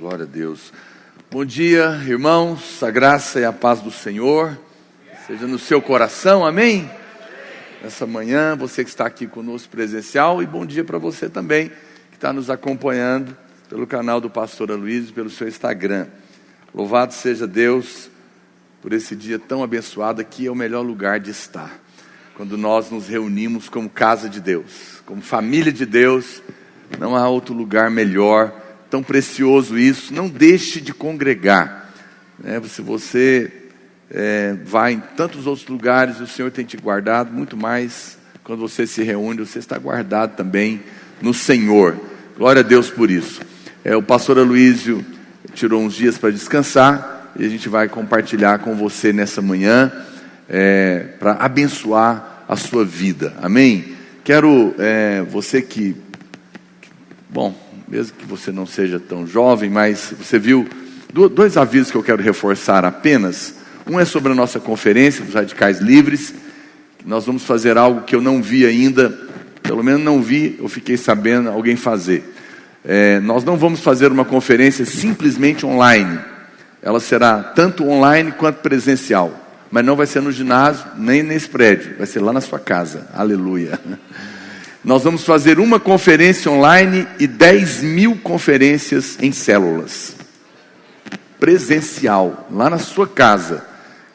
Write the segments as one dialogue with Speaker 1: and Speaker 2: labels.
Speaker 1: Glória a Deus. Bom dia, irmãos. A graça e a paz do Senhor seja no seu coração, amém? Nessa manhã, você que está aqui conosco presencial, e bom dia para você também, que está nos acompanhando pelo canal do Pastor Aloysio e pelo seu Instagram. Louvado seja Deus por esse dia tão abençoado. Aqui é o melhor lugar de estar, quando nós nos reunimos como casa de Deus, como família de Deus. Não há outro lugar melhor, tão precioso isso. Não deixe de congregar, né? Se você vai em tantos outros lugares, o Senhor tem te guardado, muito mais quando você se reúne, você está guardado também no Senhor. Glória a Deus por isso. O pastor Aloysio tirou uns dias para descansar, e a gente vai compartilhar com você nessa manhã, para abençoar a sua vida, amém? Quero, você que, bom, mesmo que você não seja tão jovem, mas você viu dois avisos que eu quero reforçar apenas. Um é sobre a nossa conferência dos Radicais Livres. Nós vamos fazer algo que eu não vi ainda, pelo menos não vi, eu fiquei sabendo alguém fazer. Nós não vamos fazer uma conferência simplesmente online. Ela será tanto online quanto presencial, mas não vai ser no ginásio, nem nesse prédio, vai ser lá na sua casa, aleluia. Nós vamos fazer uma conferência online e 10.000 conferências em células, presencial, lá na sua casa.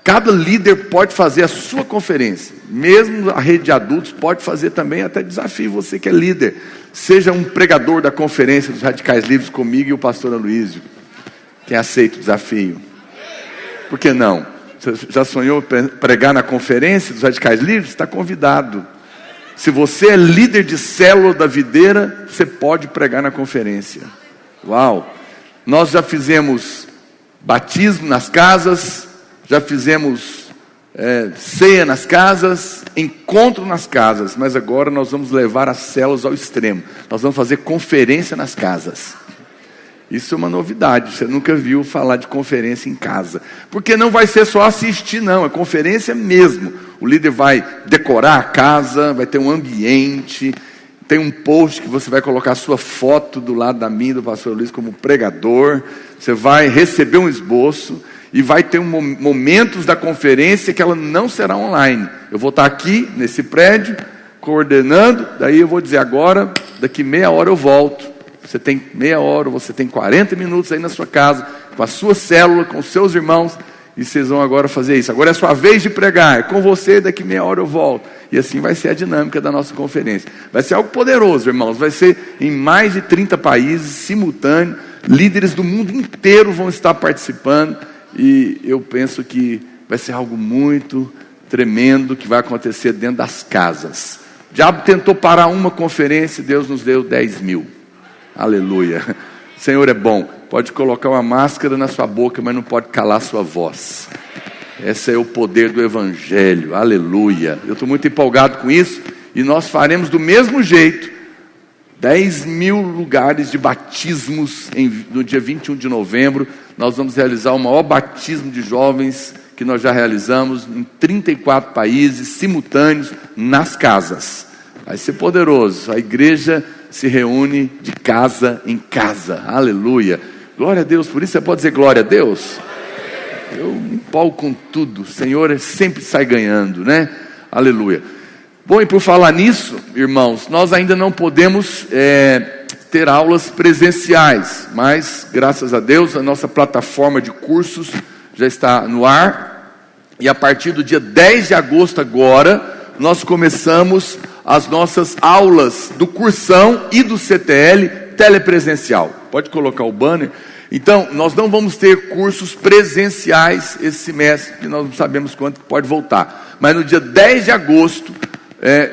Speaker 1: Cada líder pode fazer a sua conferência, mesmo a rede de adultos pode fazer também. Até desafio você que é líder, seja um pregador da conferência dos Radicais Livres comigo e o pastor Aloysio. Quem aceita o desafio? Por que não? Você já sonhou pregar na conferência dos Radicais Livres? Está convidado. Se você é líder de célula da videira, você pode pregar na conferência. Uau! Nós já fizemos batismo nas casas, já fizemos ceia nas casas, encontro nas casas, mas agora nós vamos levar as células ao extremo. Nós vamos fazer conferência nas casas. Isso é uma novidade, você nunca viu falar de conferência em casa. Porque não vai ser só assistir, não, é conferência mesmo. O líder vai decorar a casa, vai ter um ambiente, tem um post que você vai colocar a sua foto do lado da minha, do pastor Luiz, como pregador. Você vai receber um esboço e vai ter momentos da conferência que ela não será online. Eu vou estar aqui nesse prédio, coordenando, daí eu vou dizer agora, daqui meia hora eu volto. Você tem meia hora, você tem 40 minutos aí na sua casa, com a sua célula, com os seus irmãos, e vocês vão agora fazer isso. Agora é a sua vez de pregar, é com você, daqui meia hora eu volto. E assim vai ser a dinâmica da nossa conferência. Vai ser algo poderoso, irmãos. Vai ser em mais de 30 países, simultâneo. Líderes do mundo inteiro vão estar participando. E eu penso que vai ser algo muito tremendo que vai acontecer dentro das casas. O diabo tentou parar uma conferência, Deus nos deu 10.000. Aleluia. O Senhor é bom. Pode colocar uma máscara na sua boca, mas não pode calar a sua voz. Esse é o poder do Evangelho. Aleluia. Eu estou muito empolgado com isso. E nós faremos do mesmo jeito 10.000 lugares de batismos no dia 21 de novembro. Nós vamos realizar o maior batismo de jovens que nós já realizamos em 34 países, simultâneos, nas casas. Vai ser poderoso. A igreja se reúne de casa em casa, aleluia, glória a Deus. Por isso você pode dizer glória a Deus. Eu me empolgo com tudo, o Senhor sempre sai ganhando, né? Aleluia. Bom, e por falar nisso, irmãos, nós ainda não podemos ter aulas presenciais, mas graças a Deus a nossa plataforma de cursos já está no ar, e a partir do dia 10 de agosto agora, nós começamos as nossas aulas do cursão e do CTL telepresencial. Pode colocar o banner. Então, nós não vamos ter cursos presenciais esse semestre, porque nós não sabemos quanto pode voltar. Mas no dia 10 de agosto,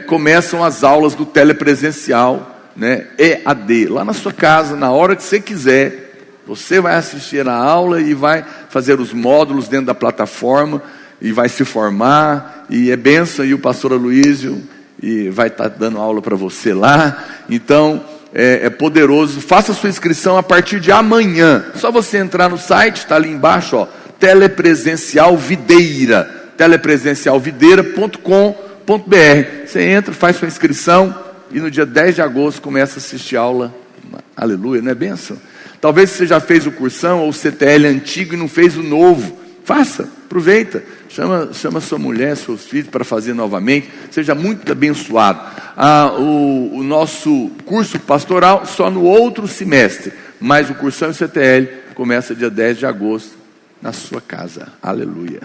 Speaker 1: começam as aulas do telepresencial, né, EAD. Lá na sua casa, na hora que você quiser, você vai assistir a aula e vai fazer os módulos dentro da plataforma, e vai se formar, e é bênção, e o pastor Aloysio e vai estar dando aula para você lá. Então é poderoso. Faça sua inscrição a partir de amanhã. Só você entrar no site, está ali embaixo, ó, Telepresencial Videira, telepresencialvideira.com.br. Você entra, faz sua inscrição e no dia 10 de agosto começa a assistir aula. Aleluia, não é bênção? Talvez você já fez o cursão ou o CTL antigo e não fez o novo. Faça, aproveita. Chama sua mulher, seus filhos para fazer novamente. Seja muito abençoado. O nosso curso pastoral só no outro semestre. Mas o cursão e o CTL começa dia 10 de agosto na sua casa. Aleluia.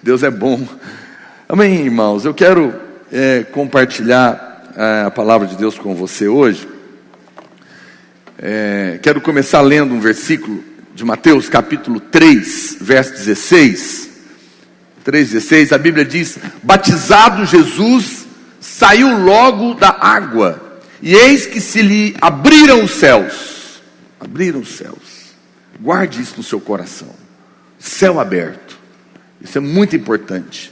Speaker 1: Deus é bom. Amém, irmãos. Eu quero compartilhar a palavra de Deus com você hoje. Quero começar lendo um versículo de Mateus capítulo 3, verso 16. 3,16, a Bíblia diz: batizado Jesus, saiu logo da água, e eis que se lhe abriram os céus. Abriram os céus. Guarde isso no seu coração. Céu aberto. Isso é muito importante.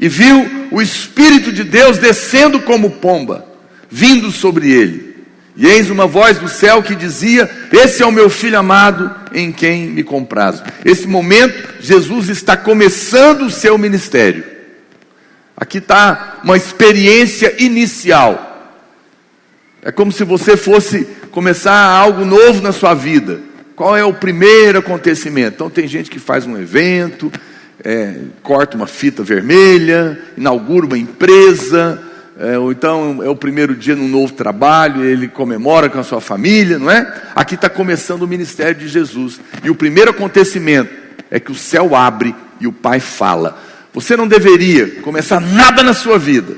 Speaker 1: E viu o Espírito de Deus descendo como pomba, vindo sobre ele. E eis uma voz do céu que dizia: esse é o meu filho amado, em quem me comprazo. Esse momento, Jesus está começando o seu ministério. Aqui está uma experiência inicial. É como se você fosse começar algo novo na sua vida. Qual é o primeiro acontecimento? Então tem gente que faz um evento, corta uma fita vermelha, inaugura uma empresa, ou então é o primeiro dia num novo trabalho, ele comemora com a sua família, não é? Aqui está começando o ministério de Jesus. E o primeiro acontecimento é que o céu abre e o Pai fala. Você não deveria começar nada na sua vida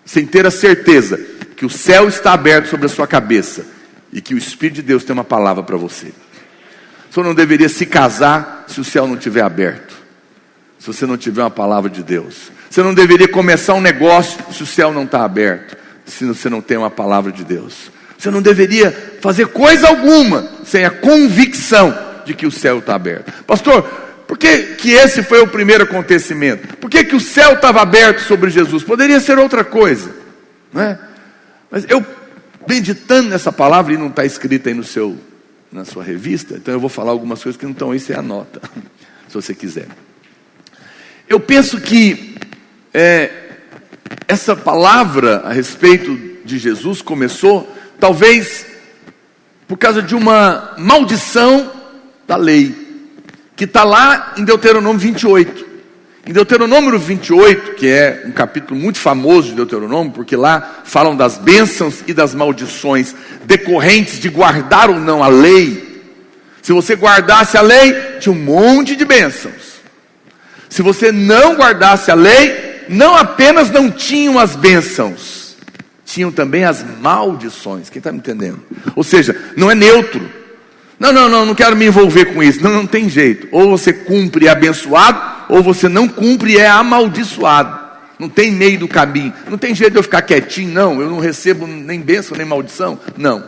Speaker 1: sem ter a certeza que o céu está aberto sobre a sua cabeça e que o Espírito de Deus tem uma palavra para você. Você não deveria se casar se o céu não estiver aberto, se você não tiver uma palavra de Deus. Você não deveria começar um negócio se o céu não está aberto, se você não tem uma palavra de Deus. Você não deveria fazer coisa alguma sem a convicção de que o céu está aberto. Pastor, por que esse foi o primeiro acontecimento? Por que o céu estava aberto sobre Jesus? Poderia ser outra coisa, não é? Mas eu, meditando nessa palavra, e não está escrita aí na sua revista, então eu vou falar algumas coisas que não estão aí, você anota, se você quiser. Eu penso que essa palavra a respeito de Jesus começou, talvez, por causa de uma maldição da lei, que está lá em Deuteronômio 28. Em Deuteronômio 28, que é um capítulo muito famoso de Deuteronômio, porque lá falam das bênçãos e das maldições decorrentes de guardar ou não a lei. Se você guardasse a lei, tinha um monte de bênçãos. Se você não guardasse a lei, não apenas não tinham as bênçãos, tinham também as maldições. Quem está me entendendo? Ou seja, não é neutro. Não quero me envolver com isso. Não tem jeito. Ou você cumpre e é abençoado, ou você não cumpre e é amaldiçoado. Não tem meio do caminho. Não tem jeito de eu ficar quietinho, não. Eu não recebo nem bênção, nem maldição. Não.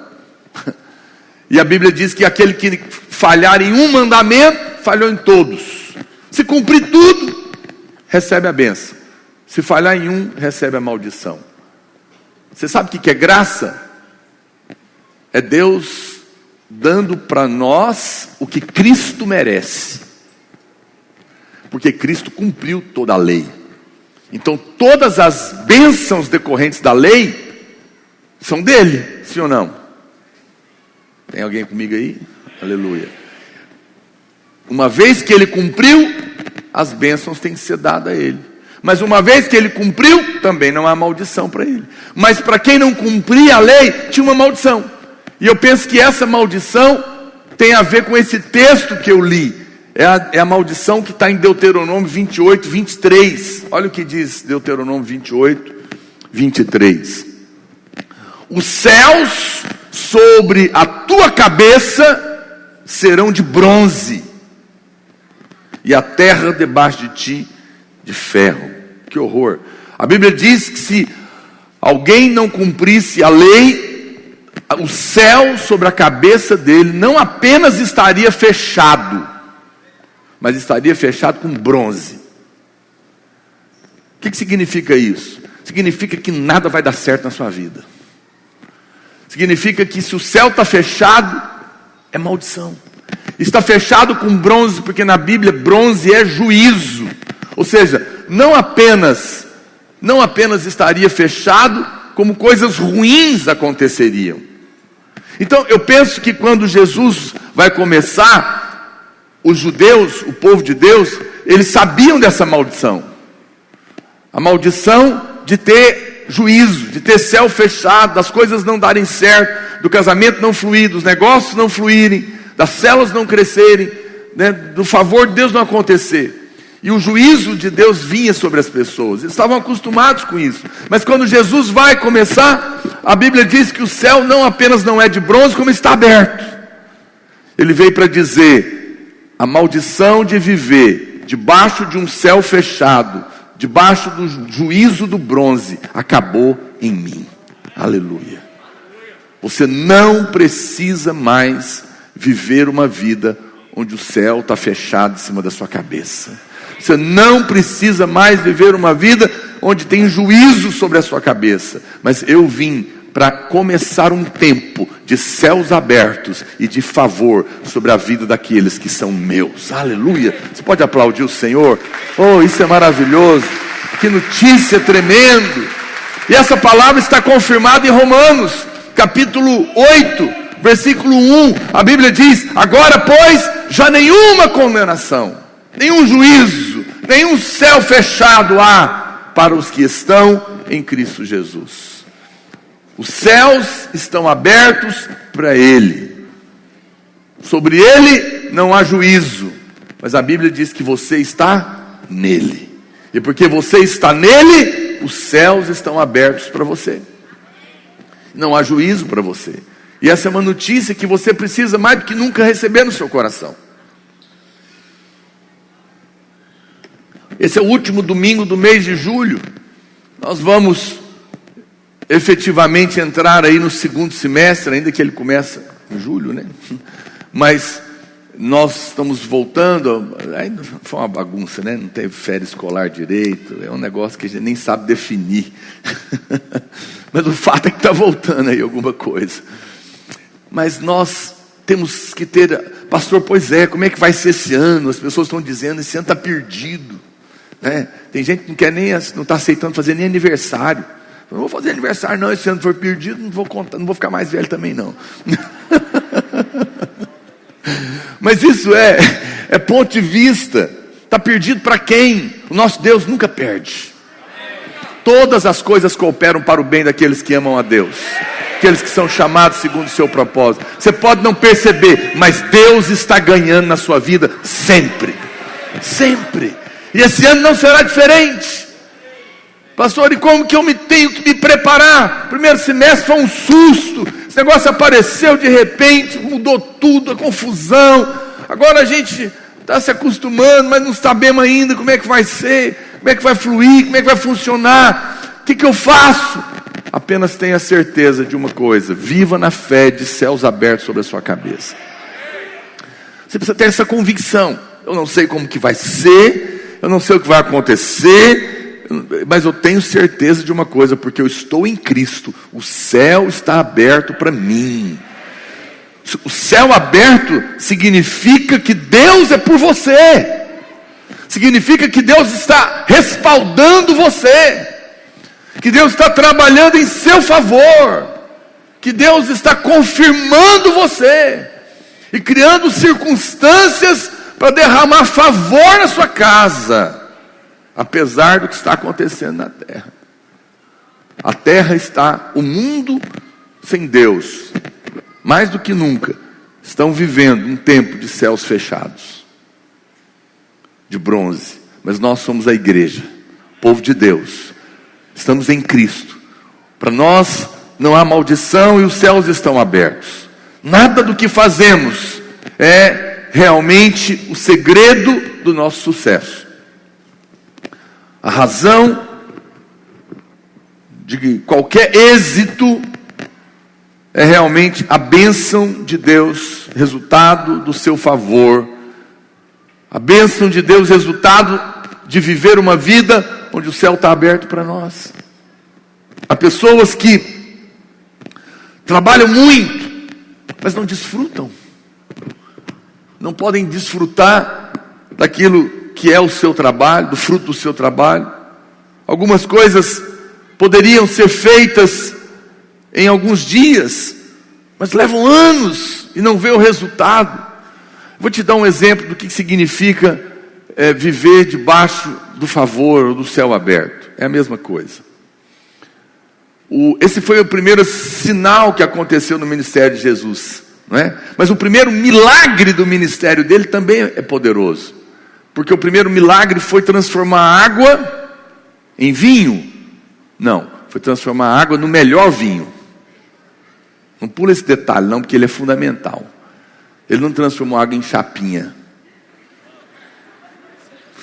Speaker 1: E a Bíblia diz que aquele que falhar em um mandamento, falhou em todos. Se cumprir tudo, recebe a bênção. Se falhar em um, recebe a maldição. Você sabe o que é graça? É Deus dando para nós o que Cristo merece. Porque Cristo cumpriu toda a lei. Então todas as bênçãos decorrentes da lei são dele, sim ou não? Tem alguém comigo aí? Aleluia. Uma vez que ele cumpriu, as bênçãos têm que ser dadas a ele. Mas uma vez que ele cumpriu, também não há maldição para ele. Mas para quem não cumpria a lei, tinha uma maldição. E eu penso que essa maldição tem a ver com esse texto que eu li. É a maldição que está em Deuteronômio 28, 23. Olha o que diz Deuteronômio 28, 23. Os céus sobre a tua cabeça serão de bronze, e a terra debaixo de ti de ferro. Que horror. A Bíblia diz que se alguém não cumprisse a lei, o céu sobre a cabeça dele não apenas estaria fechado, mas estaria fechado com bronze. O que significa isso? Significa que nada vai dar certo na sua vida. Significa que se o céu está fechado, é maldição. Está fechado com bronze, porque na Bíblia bronze é juízo. Ou seja, não apenas estaria fechado, como coisas ruins aconteceriam. Então eu penso que quando Jesus vai começar, os judeus, o povo de Deus, eles sabiam dessa maldição. A maldição de ter juízo, de ter céu fechado, das coisas não darem certo, do casamento não fluir, dos negócios não fluírem, das células não crescerem, né, do favor de Deus não acontecer. E o juízo de Deus vinha sobre as pessoas. Eles estavam acostumados com isso. Mas quando Jesus vai começar, a Bíblia diz que o céu não apenas não é de bronze, como está aberto. Ele veio para dizer: a maldição de viver debaixo de um céu fechado, debaixo do juízo do bronze, acabou em mim. Aleluia. Você não precisa mais viver uma vida onde o céu está fechado em cima da sua cabeça. Você não precisa mais viver uma vida onde tem juízo sobre a sua cabeça. Mas eu vim para começar um tempo de céus abertos e de favor sobre a vida daqueles que são meus. Aleluia. Você pode aplaudir o Senhor? Oh, isso é maravilhoso. Que notícia tremenda. E essa palavra está confirmada em Romanos, capítulo 8, versículo 1. A Bíblia diz: agora, pois, já nenhuma condenação, nenhum juízo, nenhum céu fechado há para os que estão em Cristo Jesus. Os céus estão abertos para Ele. Sobre Ele não há juízo, mas a Bíblia diz que você está nele. E porque você está nele, os céus estão abertos para você. Não há juízo para você. E essa é uma notícia que você precisa mais do que nunca receber no seu coração. Esse é o último domingo do mês de julho. Nós vamos efetivamente entrar aí no segundo semestre, ainda que ele começa em julho, né? Mas nós estamos voltando. Ainda foi uma bagunça, né? Não teve férias escolar direito. É um negócio que a gente nem sabe definir. Mas o fato é que está voltando aí alguma coisa. Mas nós temos que ter... Pastor, pois é, como é que vai ser esse ano? As pessoas estão dizendo, esse ano está perdido. Né? Tem gente que não quer nem, não está aceitando fazer nem aniversário. Eu não vou fazer aniversário não, esse ano for perdido, não vou contar, não vou ficar mais velho também não. Mas isso é ponto de vista. Está perdido para quem? O nosso Deus nunca perde. Todas as coisas cooperam para o bem daqueles que amam a Deus, aqueles que são chamados segundo o seu propósito. Você pode não perceber, mas Deus está ganhando na sua vida sempre. Sempre. E esse ano não será diferente. Pastor, e como que eu tenho que me preparar? Primeiro semestre foi um susto. Esse negócio apareceu de repente, mudou tudo, a confusão. Agora a gente está se acostumando, mas não sabemos ainda como é que vai ser, como é que vai fluir, como é que vai funcionar. O que eu faço? Apenas tenha certeza de uma coisa: viva na fé de céus abertos sobre a sua cabeça. Você precisa ter essa convicção. Eu não sei como que vai ser, eu não sei o que vai acontecer, mas eu tenho certeza de uma coisa, porque eu estou em Cristo. O céu está aberto para mim. O céu aberto significa que Deus é por você. Significa que Deus está respaldando você, que Deus está trabalhando em seu favor, que Deus está confirmando você e criando circunstâncias para derramar favor na sua casa, apesar do que está acontecendo na terra. A terra está, o mundo sem Deus, mais do que nunca, estão vivendo um tempo de céus fechados, de bronze. Mas nós somos a igreja, o povo de Deus, estamos em Cristo. Para nós não há maldição e os céus estão abertos. Nada do que fazemos é realmente o segredo do nosso sucesso. A razão de qualquer êxito é realmente a bênção de Deus, resultado do seu favor. A bênção de Deus, resultado de viver uma vida onde o céu está aberto para nós. Há pessoas que trabalham muito, mas não desfrutam. Não podem desfrutar daquilo que é o seu trabalho, do fruto do seu trabalho. Algumas coisas poderiam ser feitas em alguns dias, mas levam anos e não vê o resultado. Vou te dar um exemplo do que significa viver debaixo do favor ou do céu aberto. É a mesma coisa. Esse foi o primeiro sinal que aconteceu no ministério de Jesus, não é? Mas o primeiro milagre do ministério dele também é poderoso, porque o primeiro milagre foi transformar água em vinho. Não, foi transformar a água no melhor vinho. Não pula esse detalhe não, porque ele é fundamental. Ele não transformou água em chapinha,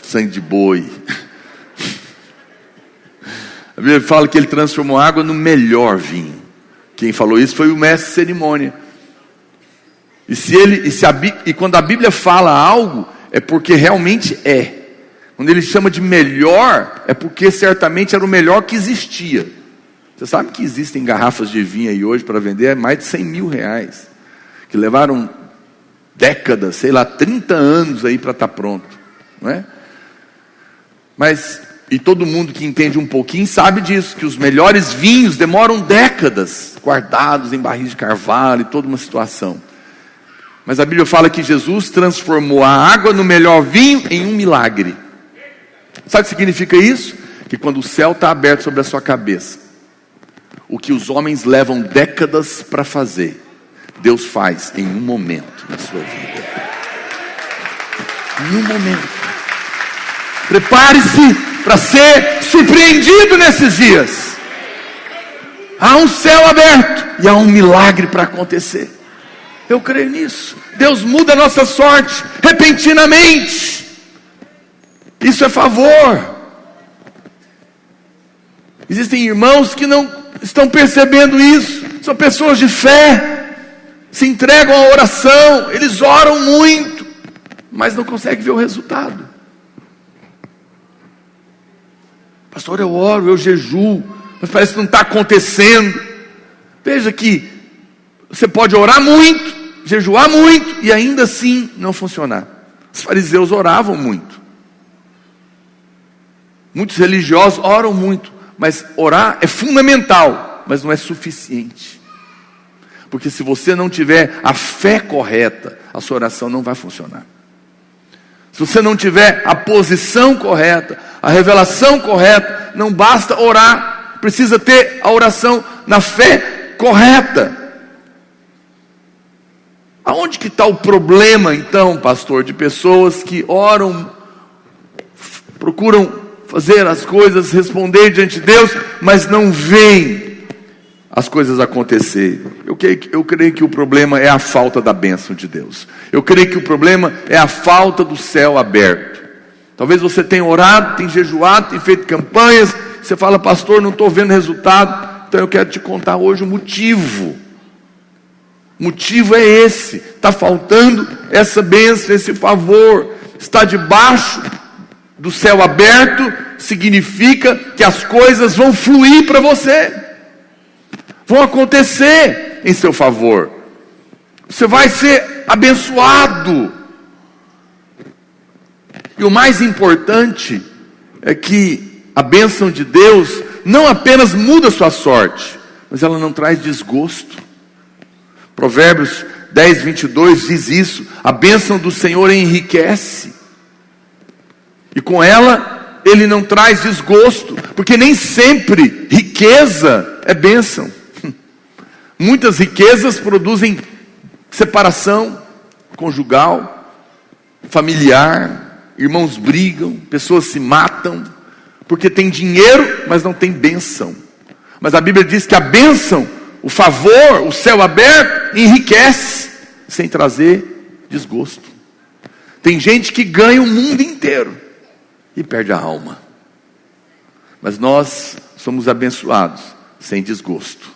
Speaker 1: sangue de boi. A Bíblia fala que ele transformou água no melhor vinho. Quem falou isso foi o mestre de cerimônia. E quando a Bíblia fala algo, é porque realmente é. Quando ele chama de melhor, é porque certamente era o melhor que existia. Você sabe que existem garrafas de vinho aí hoje para vender a mais de 100 mil reais. Que levaram décadas, 30 anos aí para estar pronto. Não é? E todo mundo que entende um pouquinho sabe disso, que os melhores vinhos demoram décadas, guardados em barris de carvalho e toda uma situação. Mas a Bíblia fala que Jesus transformou a água no melhor vinho em um milagre. Sabe o que significa isso? Que quando o céu está aberto sobre a sua cabeça, o que os homens levam décadas para fazer, Deus faz em um momento na sua vida. Em um momento. Prepare-se para ser surpreendido nesses dias. Há um céu aberto e há um milagre para acontecer. Eu creio nisso. Deus muda a nossa sorte repentinamente. Isso é favor. Existem irmãos que não estão percebendo isso. São pessoas de fé, se entregam à oração, eles oram muito, mas não conseguem ver o resultado. Pastor, eu oro, eu jejuo, mas parece que não está acontecendo. Veja que você pode orar muito, jejuar muito, e ainda assim não funcionar. Os fariseus oravam muito. Muitos religiosos oram muito, mas orar é fundamental, mas não é suficiente. Porque se você não tiver a fé correta, a sua oração não vai funcionar. Se você não tiver a posição correta, a revelação correta, não basta orar, precisa ter a oração na fé correta. Aonde que está o problema então, pastor, de pessoas que oram, procuram fazer as coisas, responder diante de Deus, mas não veem as coisas acontecerem? Eu creio que o problema é a falta da bênção de Deus. Eu creio que o problema é a falta do céu aberto. Talvez você tenha orado, tenha jejuado, tenha feito campanhas, você fala, pastor, não estou vendo resultado. Então eu quero te contar hoje o motivo. O motivo é esse. Está faltando essa bênção, esse favor. Está debaixo do céu aberto significa que as coisas vão fluir para você, vão acontecer em seu favor. Você vai ser abençoado. E o mais importante é que a bênção de Deus não apenas muda a sua sorte, mas ela não traz desgosto. Provérbios 10, 22 diz isso: a bênção do Senhor enriquece, e com ela Ele não traz desgosto, porque nem sempre riqueza é bênção. Muitas riquezas produzem separação conjugal, familiar, irmãos brigam, pessoas se matam, porque tem dinheiro, mas não tem bênção. Mas a Bíblia diz que a bênção, o favor, o céu aberto, enriquece, sem trazer desgosto. Tem gente que ganha o mundo inteiro e perde a alma. Mas nós somos abençoados, sem desgosto.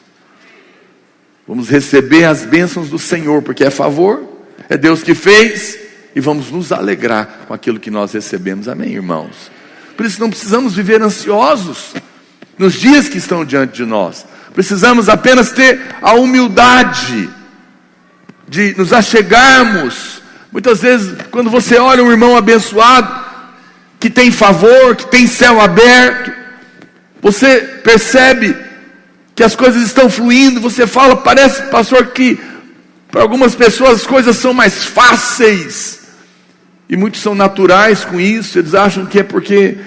Speaker 1: Vamos receber as bênçãos do Senhor, porque é favor, é Deus que fez, e vamos nos alegrar com aquilo que nós recebemos. Amém, irmãos? Por isso não precisamos viver ansiosos nos dias que estão diante de nós. Precisamos apenas ter a humildade de nos achegarmos. Muitas vezes, quando você olha um irmão abençoado, que tem favor, que tem céu aberto, você percebe que as coisas estão fluindo, você fala, parece, pastor, que Para algumas pessoas as coisas são mais fáceis, e muitos são naturais com isso. Eles acham que é porque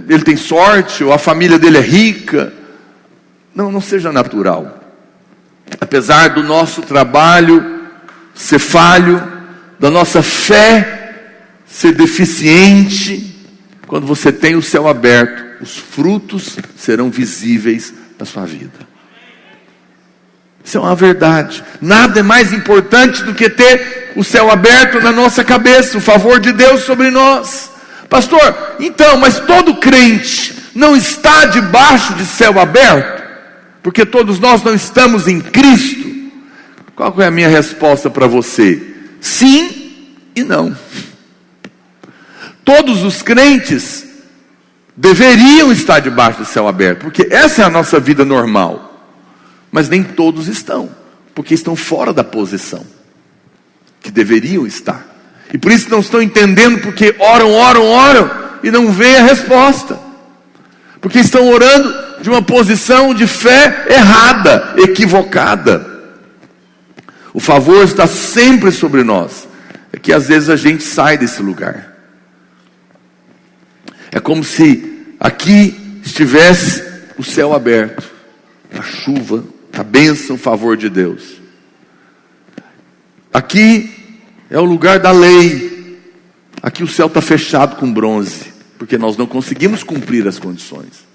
Speaker 1: ele tem sorte, ou a família dele é rica. Não seja natural. Apesar do nosso trabalho ser falho, da nossa fé ser deficiente, quando você tem o céu aberto, os frutos serão visíveis na sua vida. Isso é uma verdade. Nada é mais importante do que ter o céu aberto na nossa cabeça, o favor de Deus sobre nós. Pastor, então, mas todo crente não está debaixo de céu aberto? Porque todos nós não estamos em Cristo? Qual é a minha resposta para você? Sim e não. Todos os crentes deveriam estar debaixo do céu aberto, porque essa é a nossa vida normal. Mas nem todos estão, porque estão fora da posição que deveriam estar. E por isso não estão entendendo, porque oram e não veem a resposta. Porque estão orando de uma posição de fé errada, equivocada. O favor está sempre sobre nós. É que às vezes a gente sai desse lugar. É como se aqui estivesse o céu aberto, a chuva, a bênção, o favor de Deus. Aqui é o lugar da lei. Aqui o céu está fechado com bronze, porque nós não conseguimos cumprir as condições.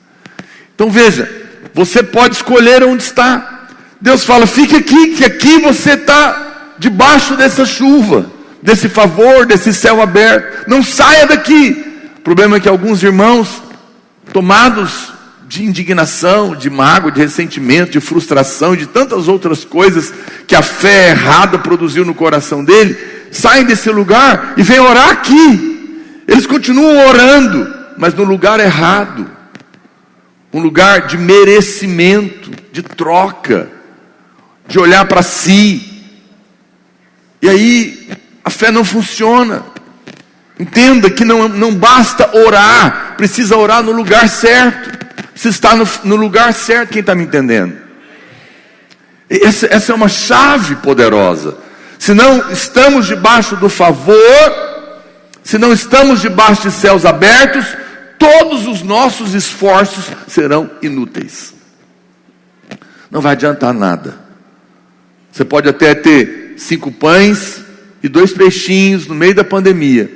Speaker 1: Então veja, você pode escolher onde está. Deus fala, fique aqui, que aqui você está debaixo dessa chuva, desse favor, desse céu aberto. Não saia daqui. O problema é que alguns irmãos, tomados de indignação, de mágoa, de ressentimento, de frustração, de tantas outras coisas que a fé errada produziu no coração dele, saem desse lugar e vêm orar aqui. Eles continuam orando, mas no lugar errado. Um lugar de merecimento, de troca, de olhar para si. E aí a fé não funciona. Entenda que não basta orar, precisa orar no lugar certo. Você está no lugar certo. Quem está me entendendo? Essa é uma chave poderosa. Se não estamos debaixo do favor, se não estamos debaixo de céus abertos, todos os nossos esforços serão inúteis. Não vai adiantar nada. Você pode até ter 5 pães e 2 peixinhos no meio da pandemia,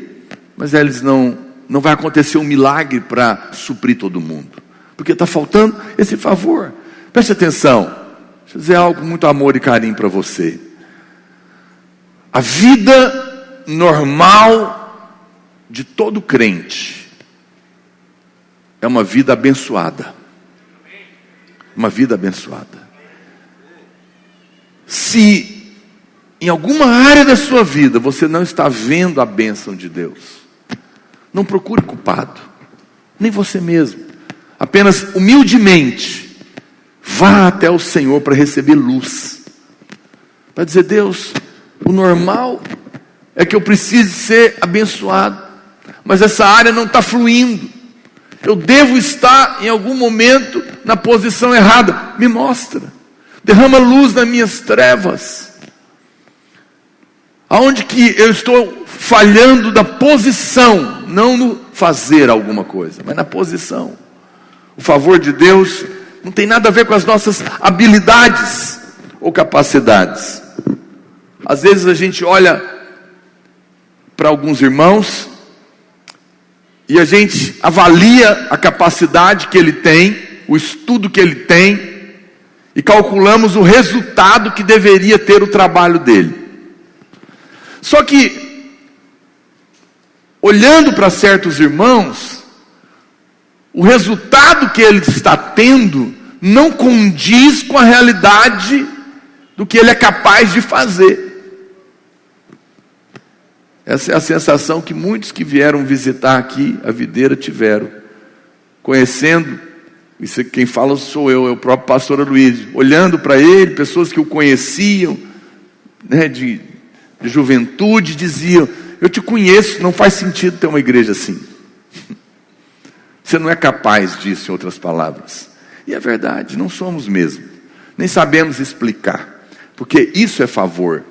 Speaker 1: mas eles não vai acontecer um milagre para suprir todo mundo, porque está faltando esse favor. Preste atenção, deixa eu dizer algo muito amor e carinho para você. A vida normal de todo crente é uma vida abençoada. Uma vida abençoada. Se em alguma área da sua vida você não está vendo a bênção de Deus, não procure culpado, nem você mesmo. Apenas humildemente vá até o Senhor para receber luz, para dizer: Deus, o normal é que eu precise ser abençoado, mas essa área não está fluindo. Eu devo estar em algum momento na posição errada. Me mostra, derrama luz nas minhas trevas. Aonde que eu estou falhando da posição, não no fazer alguma coisa, mas na posição. O favor de Deus não tem nada a ver com as nossas habilidades ou capacidades. Às vezes a gente olha para alguns irmãos e a gente avalia a capacidade que ele tem, o estudo que ele tem, e calculamos o resultado que deveria ter o trabalho dele. Só que, olhando para certos irmãos, o resultado que ele está tendo não condiz com a realidade do que ele é capaz de fazer. Essa é a sensação que muitos que vieram visitar aqui a videira tiveram, conhecendo. Isso quem fala sou eu, é o próprio pastor Aloysio, olhando para ele, pessoas que o conheciam, né, de juventude, diziam: eu te conheço, não faz sentido ter uma igreja assim. Você não é capaz disso, em outras palavras. E é verdade, não somos mesmo, nem sabemos explicar. porque isso é favor.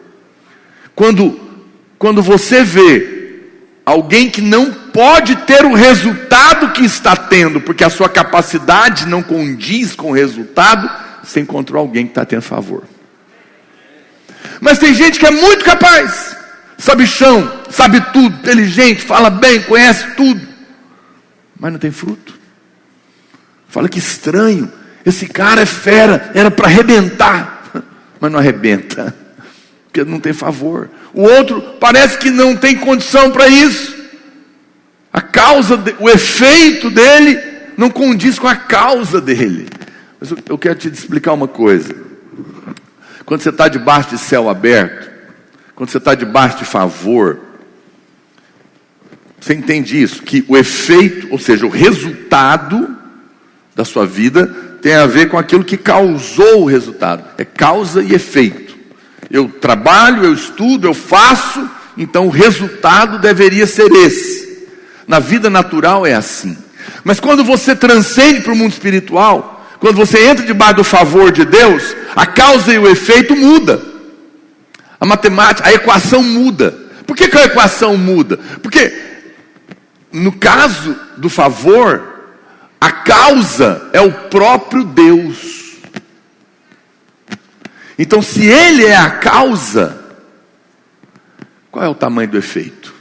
Speaker 1: Quando você vê alguém que não pode ter o resultado que está tendo, porque a sua capacidade não condiz com o resultado, você encontrou alguém que está tendo favor. Mas tem gente que é muito capaz, sabichão, sabe tudo, inteligente, fala bem, conhece tudo, mas não tem fruto. Fala que estranho, esse cara é fera, era para arrebentar, mas não arrebenta, porque não tem favor. O outro parece que não tem condição para isso. O efeito dele não condiz com a causa dele. Mas eu quero te explicar uma coisa. Quando você está debaixo de céu aberto, quando você está debaixo de favor, você entende isso? Que o efeito, ou seja, o resultado da sua vida tem a ver com aquilo que causou o resultado. É causa e efeito. Eu trabalho, eu estudo, eu faço, então o resultado deveria ser esse. Na vida natural é assim. Mas quando você transcende para o mundo espiritual, quando você entra debaixo do favor de Deus, a causa e o efeito muda. A matemática, a equação muda. Por que a equação muda? Porque no caso do favor, a causa é o próprio Deus. Então, se Ele é a causa, qual é o tamanho do efeito?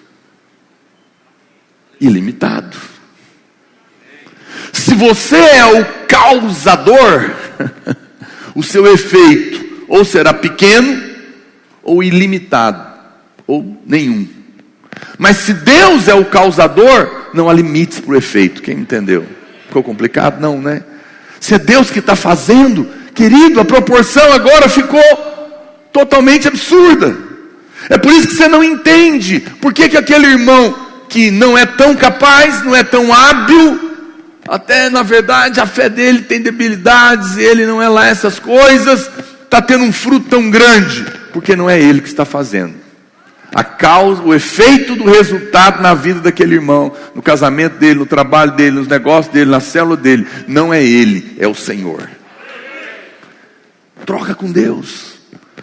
Speaker 1: Ilimitado. Se você é o causador, o seu efeito ou será pequeno, ou ilimitado, ou nenhum. Mas se Deus é o causador, não há limites para o efeito. Quem entendeu? Ficou complicado? Não, né? Se é Deus que está fazendo, querido, a proporção agora ficou totalmente absurda. É por isso que você não entende por que aquele irmão que não é tão capaz, não é tão hábil, até na verdade a fé dele tem debilidades, e ele não é lá essas coisas, está tendo um fruto tão grande, porque não é ele que está fazendo. A causa, o efeito do resultado na vida daquele irmão, no casamento dele, no trabalho dele, nos negócios dele, na célula dele, não é ele, é o Senhor. Troca com Deus.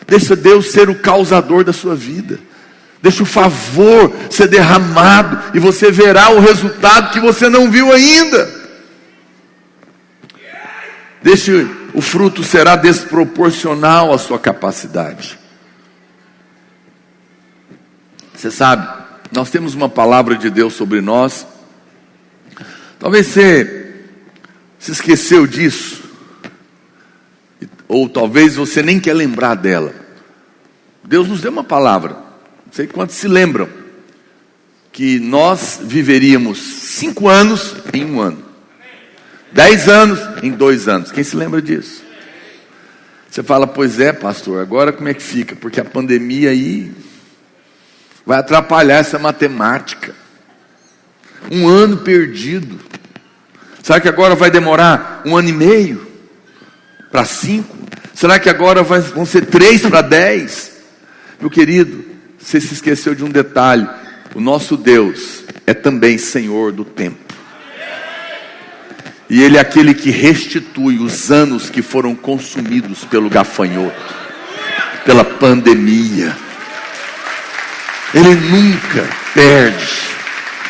Speaker 1: Deixa Deus ser o causador da sua vida. Deixa o favor ser derramado, e você verá o resultado que você não viu ainda. O fruto será desproporcional à sua capacidade. Você sabe, nós temos uma palavra de Deus sobre nós. Talvez você se esqueceu disso, ou talvez você nem quer lembrar dela. Deus nos deu uma palavra, não sei quantos se lembram, que nós viveríamos 5 anos em 1 ano, 10 anos em 2 anos. Quem se lembra disso? Você fala, pois é, pastor, agora como é que fica? Porque a pandemia aí vai atrapalhar essa matemática. 1 ano perdido. Será que agora vai demorar 1 ano e meio para 5? Será que agora vão ser 3 para 10? Meu querido, você se esqueceu de um detalhe. O nosso Deus é também Senhor do tempo. E Ele é aquele que restitui os anos que foram consumidos pelo gafanhoto, pela pandemia. Ele nunca perde.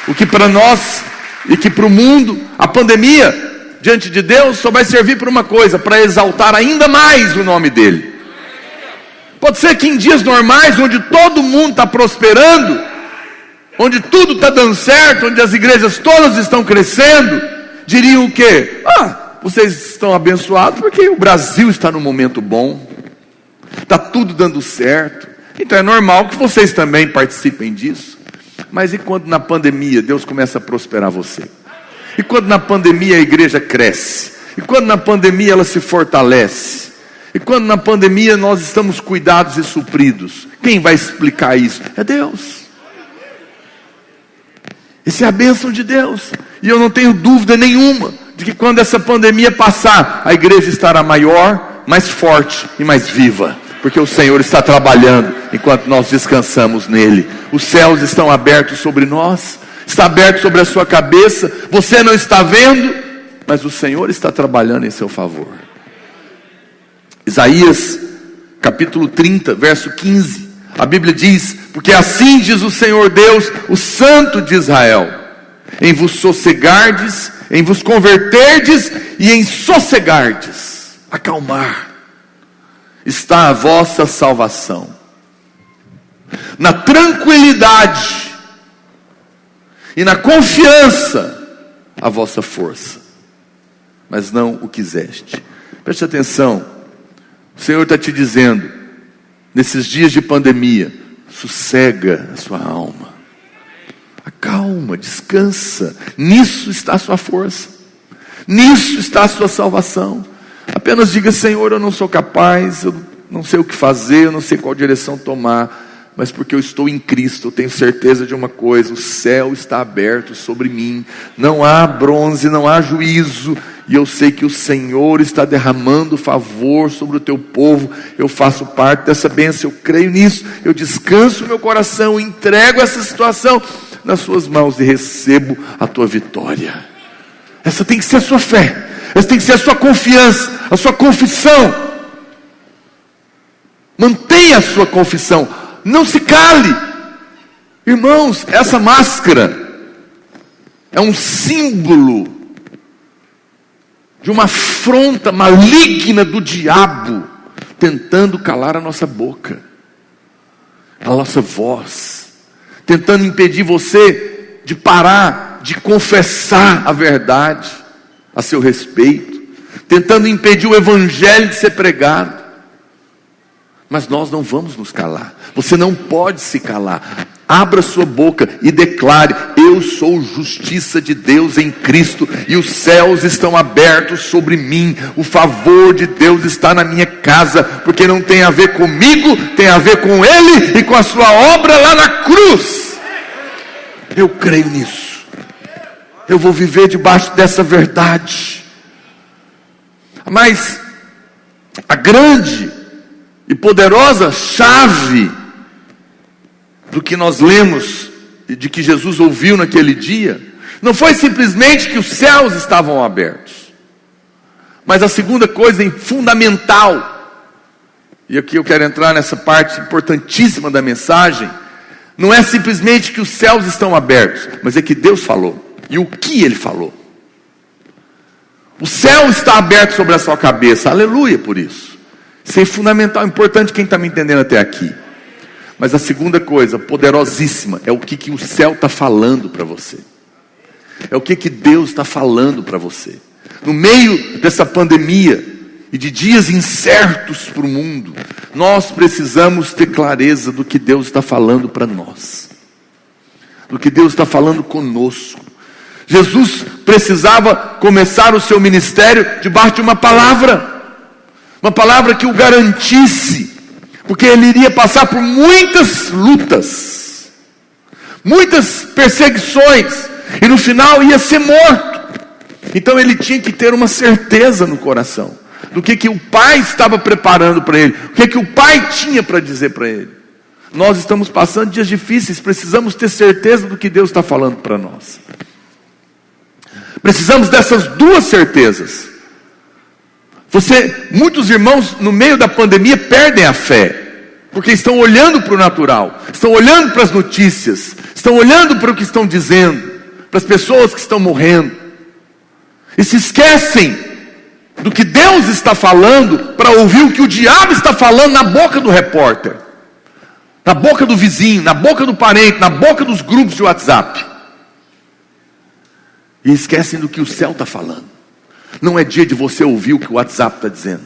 Speaker 1: O que para nós e que para o mundo, a pandemia, diante de Deus, só vai servir para uma coisa: para exaltar ainda mais o nome dEle. Pode ser que em dias normais, onde todo mundo está prosperando, onde tudo está dando certo, onde as igrejas todas estão crescendo, diriam o quê? Vocês estão abençoados porque o Brasil está num momento bom, está tudo dando certo. Então é normal que vocês também participem disso. Mas e quando na pandemia Deus começa a prosperar você? E quando na pandemia a igreja cresce? E quando na pandemia ela se fortalece? E quando na pandemia nós estamos cuidados e supridos? Quem vai explicar isso? É Deus. Essa é a bênção de Deus. E eu não tenho dúvida nenhuma de que quando essa pandemia passar, a igreja estará maior, mais forte e mais viva. Porque o Senhor está trabalhando enquanto nós descansamos nele. Os céus estão abertos sobre nós, está aberto sobre a sua cabeça. Você não está vendo, mas o Senhor está trabalhando em seu favor. Isaías capítulo 30, verso 15. A Bíblia diz: porque assim diz o Senhor Deus, o Santo de Israel: em vos sossegardes, em vos converterdes e em sossegardes, acalmar, está a vossa salvação. Na tranquilidade e na confiança, a vossa força. Mas não o quiseste. Preste atenção. O Senhor está te dizendo, nesses dias de pandemia, sossega a sua alma. Acalma, descansa. Nisso está a sua força. Nisso está a sua salvação. Apenas diga: Senhor, eu não sou capaz, eu não sei o que fazer, eu não sei qual direção tomar. Mas porque eu estou em Cristo, eu tenho certeza de uma coisa: o céu está aberto sobre mim. Não há bronze, não há juízo. E eu sei que o Senhor está derramando favor sobre o teu povo. Eu faço parte dessa bênção, eu creio nisso. Eu descanso meu coração, entrego essa situação nas suas mãos e recebo a tua vitória. Essa tem que ser a sua fé. Essa tem que ser a sua confiança, a sua confissão. Mantenha a sua confissão. Não se cale. Irmãos, essa máscara é um símbolo de uma afronta maligna do diabo, tentando calar a nossa boca, a nossa voz, tentando impedir você de parar, de confessar a verdade a seu respeito, tentando impedir o evangelho de ser pregado. Mas nós não vamos nos calar. Você não pode se calar. Abra sua boca e declare: eu sou justiça de Deus em Cristo, e os céus estão abertos sobre mim. O favor de Deus está na minha casa, porque não tem a ver comigo, tem a ver com Ele e com a sua obra lá na cruz. Eu creio nisso. Eu vou viver debaixo dessa verdade. Mas a grande e poderosa chave do que nós lemos e de que Jesus ouviu naquele dia, não foi simplesmente que os céus estavam abertos, mas a segunda coisa fundamental, e aqui eu quero entrar nessa parte importantíssima da mensagem, não é simplesmente que os céus estão abertos, mas é que Deus falou, e o que Ele falou. O céu está aberto sobre a sua cabeça, aleluia por isso. Isso é fundamental, importante quem está me entendendo até aqui. Mas a segunda coisa, poderosíssima, é o que o céu está falando para você. É o que Deus está falando para você. No meio dessa pandemia e de dias incertos para o mundo, nós precisamos ter clareza do que Deus está falando para nós. Do que Deus está falando conosco. Jesus precisava começar o seu ministério debaixo de uma palavra que o garantisse, porque ele iria passar por muitas lutas, muitas perseguições, e no final ia ser morto. Então ele tinha que ter uma certeza no coração do que o Pai estava preparando para ele, o que o Pai tinha para dizer para ele. Nós estamos passando dias difíceis, precisamos ter certeza do que Deus está falando para nós. Precisamos dessas duas certezas. Muitos irmãos no meio da pandemia perdem a fé, porque estão olhando para o natural, estão olhando para as notícias, estão olhando para o que estão dizendo, para as pessoas que estão morrendo, e se esquecem do que Deus está falando, para ouvir o que o diabo está falando na boca do repórter, na boca do vizinho, na boca do parente, na boca dos grupos de WhatsApp, e esquecem do que o céu está falando. Não é dia de você ouvir o que o WhatsApp está dizendo.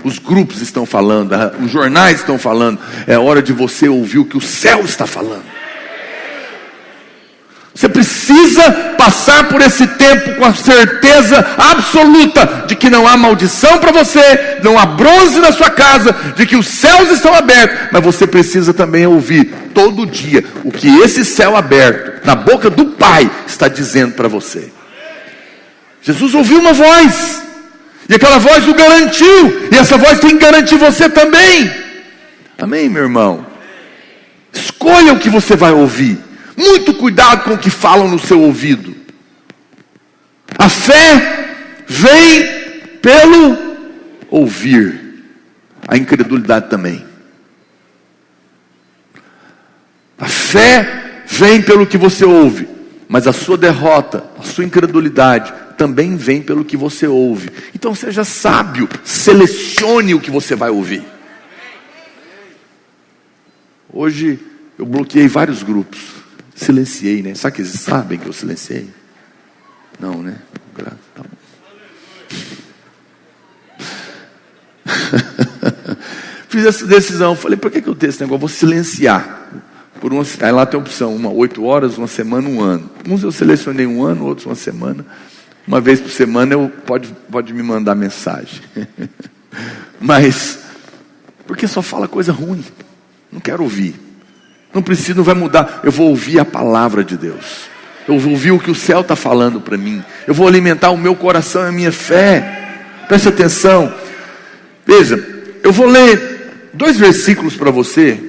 Speaker 1: Os grupos estão falando, os jornais estão falando. É hora de você ouvir o que o céu está falando. Você precisa passar por esse tempo com a certeza absoluta de que não há maldição para você, não há bronze na sua casa, de que os céus estão abertos. Mas você precisa também ouvir todo dia o que esse céu aberto, na boca do Pai, está dizendo para você. Jesus ouviu uma voz, e aquela voz o garantiu, e essa voz tem que garantir você também. Amém, meu irmão? Escolha o que você vai ouvir. Muito cuidado com o que falam no seu ouvido. A fé vem pelo ouvir a incredulidade também. A fé vem pelo que você ouve, mas a sua derrota, a sua incredulidade também vem pelo que você ouve. Então seja sábio, selecione o que você vai ouvir. Hoje eu bloqueei vários grupos, silenciei, né? Sabe que eles sabem que eu silenciei? Não, né? Tá bom. Fiz essa decisão, falei, por que eu tenho esse negócio? Vou silenciar. Aí lá tem a opção, 8 horas, 1 semana, 1 ano. Uns eu selecionei 1 ano, outros 1 semana. Uma vez por semana pode me mandar mensagem. Mas, porque só fala coisa ruim. Não quero ouvir. Não precisa, não vai mudar. Eu vou ouvir a palavra de Deus. Eu vou ouvir o que o céu está falando para mim. Eu vou alimentar o meu coração e a minha fé. Preste atenção. Veja, eu vou ler 2 versículos para você.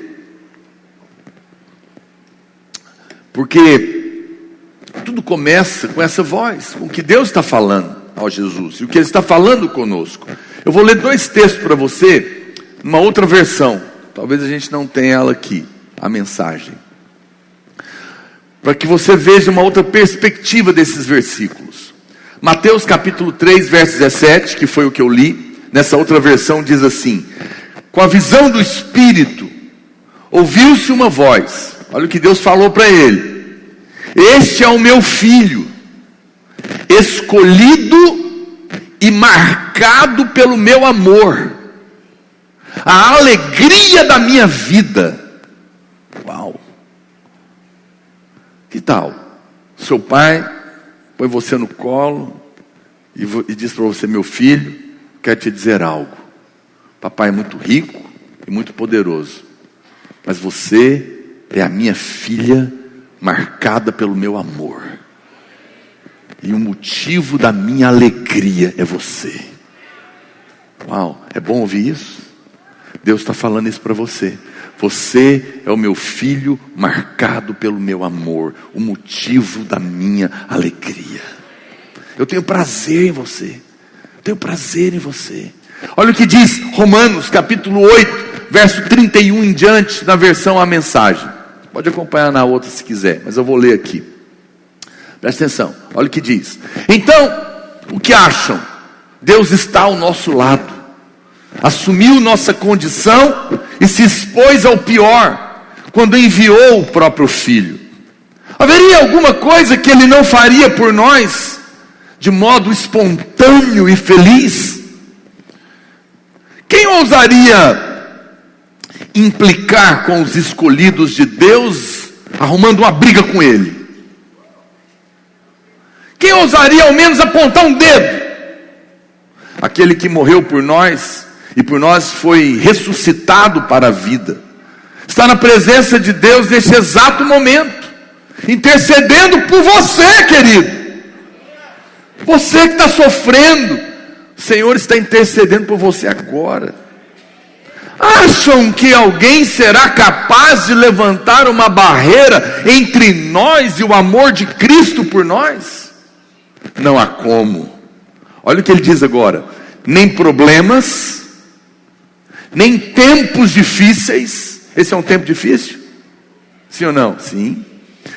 Speaker 1: Porque tudo começa com essa voz, com o que Deus está falando ao Jesus, e o que Ele está falando conosco. Eu vou ler 2 textos para você, numa outra versão. Talvez a gente não tenha ela aqui, a mensagem. Para que você veja uma outra perspectiva desses versículos. Mateus capítulo 3, verso 17, que foi o que eu li. Nessa outra versão diz assim: com a visão do Espírito, ouviu-se uma voz. Olha o que Deus falou para ele: este é o meu filho, escolhido e marcado pelo meu amor, a alegria da minha vida. Uau! Que tal? Seu pai põe você no colo e diz para você: meu filho, quero te dizer algo. Papai é muito rico e muito poderoso, mas você é a minha filha marcada pelo meu amor. E o motivo da minha alegria é você. Uau, é bom ouvir isso? Deus está falando isso para você. Você é o meu filho marcado pelo meu amor. O motivo da minha alegria. Eu tenho prazer em você. Tenho prazer em você. Olha o que diz Romanos capítulo 8, verso 31 em diante, na versão A Mensagem. Pode acompanhar na outra se quiser, mas eu vou ler aqui. Presta atenção, olha o que diz. Então, o que acham? Deus está ao nosso lado. Assumiu nossa condição e se expôs ao pior, quando enviou o próprio Filho. Haveria alguma coisa que Ele não faria por nós, de modo espontâneo e feliz? Quem ousaria implicar com os escolhidos de Deus, arrumando uma briga com Ele? Quem ousaria ao menos apontar um dedo? Aquele que morreu por nós, e por nós foi ressuscitado para a vida, está na presença de Deus neste exato momento, intercedendo por você, querido. Você que está sofrendo, o Senhor está intercedendo por você agora. Acham que alguém será capaz de levantar uma barreira entre nós e o amor de Cristo por nós? Não há como. Olha o que ele diz agora: nem problemas, nem tempos difíceis. Esse é um tempo difícil? Sim ou não? Sim.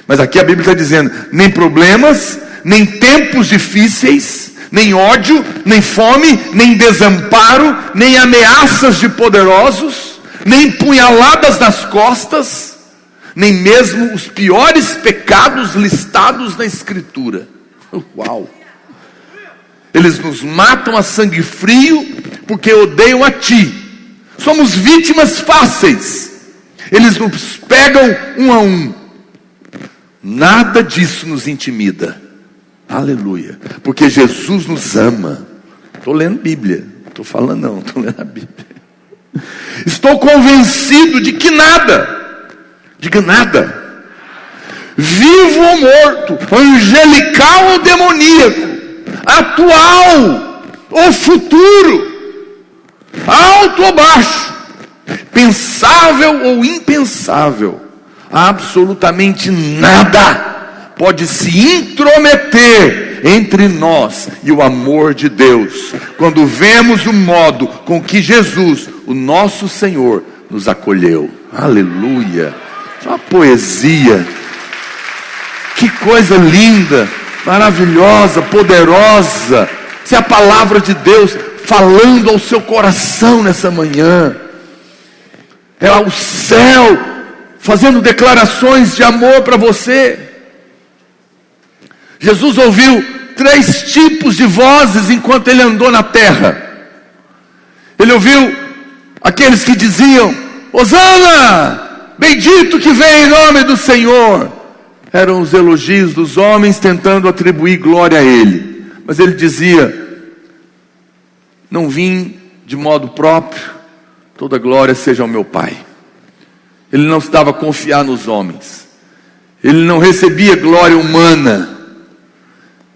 Speaker 1: Mas aqui a Bíblia está dizendo: nem problemas, nem tempos difíceis, nem ódio, nem fome, nem desamparo, nem ameaças de poderosos, nem punhaladas nas costas, nem mesmo os piores pecados listados na Escritura. Uau! Eles nos matam a sangue frio porque odeiam a ti. Somos vítimas fáceis. Eles nos pegam um a um. Nada disso nos intimida. Aleluia. Porque Jesus nos ama. Estou lendo Bíblia. Não estou falando não, estou lendo a Bíblia. Estou convencido de que nada, diga nada, vivo ou morto, angelical ou demoníaco, atual ou futuro, alto ou baixo, pensável ou impensável, absolutamente nada pode se intrometer entre nós e o amor de Deus, quando vemos o modo com que Jesus, o nosso Senhor, nos acolheu. Aleluia! É uma poesia. Que coisa linda, maravilhosa, poderosa. Essa é a palavra de Deus falando ao seu coração nessa manhã. É o céu fazendo declarações de amor para você. Jesus ouviu 3 tipos de vozes enquanto ele andou na terra. Ele ouviu aqueles que diziam: Hosana, bendito que vem em nome do Senhor. Eram os elogios dos homens tentando atribuir glória a ele. Mas ele dizia: não vim de modo próprio, toda glória seja ao meu Pai. Ele não estava a confiar nos homens. Ele não recebia glória humana.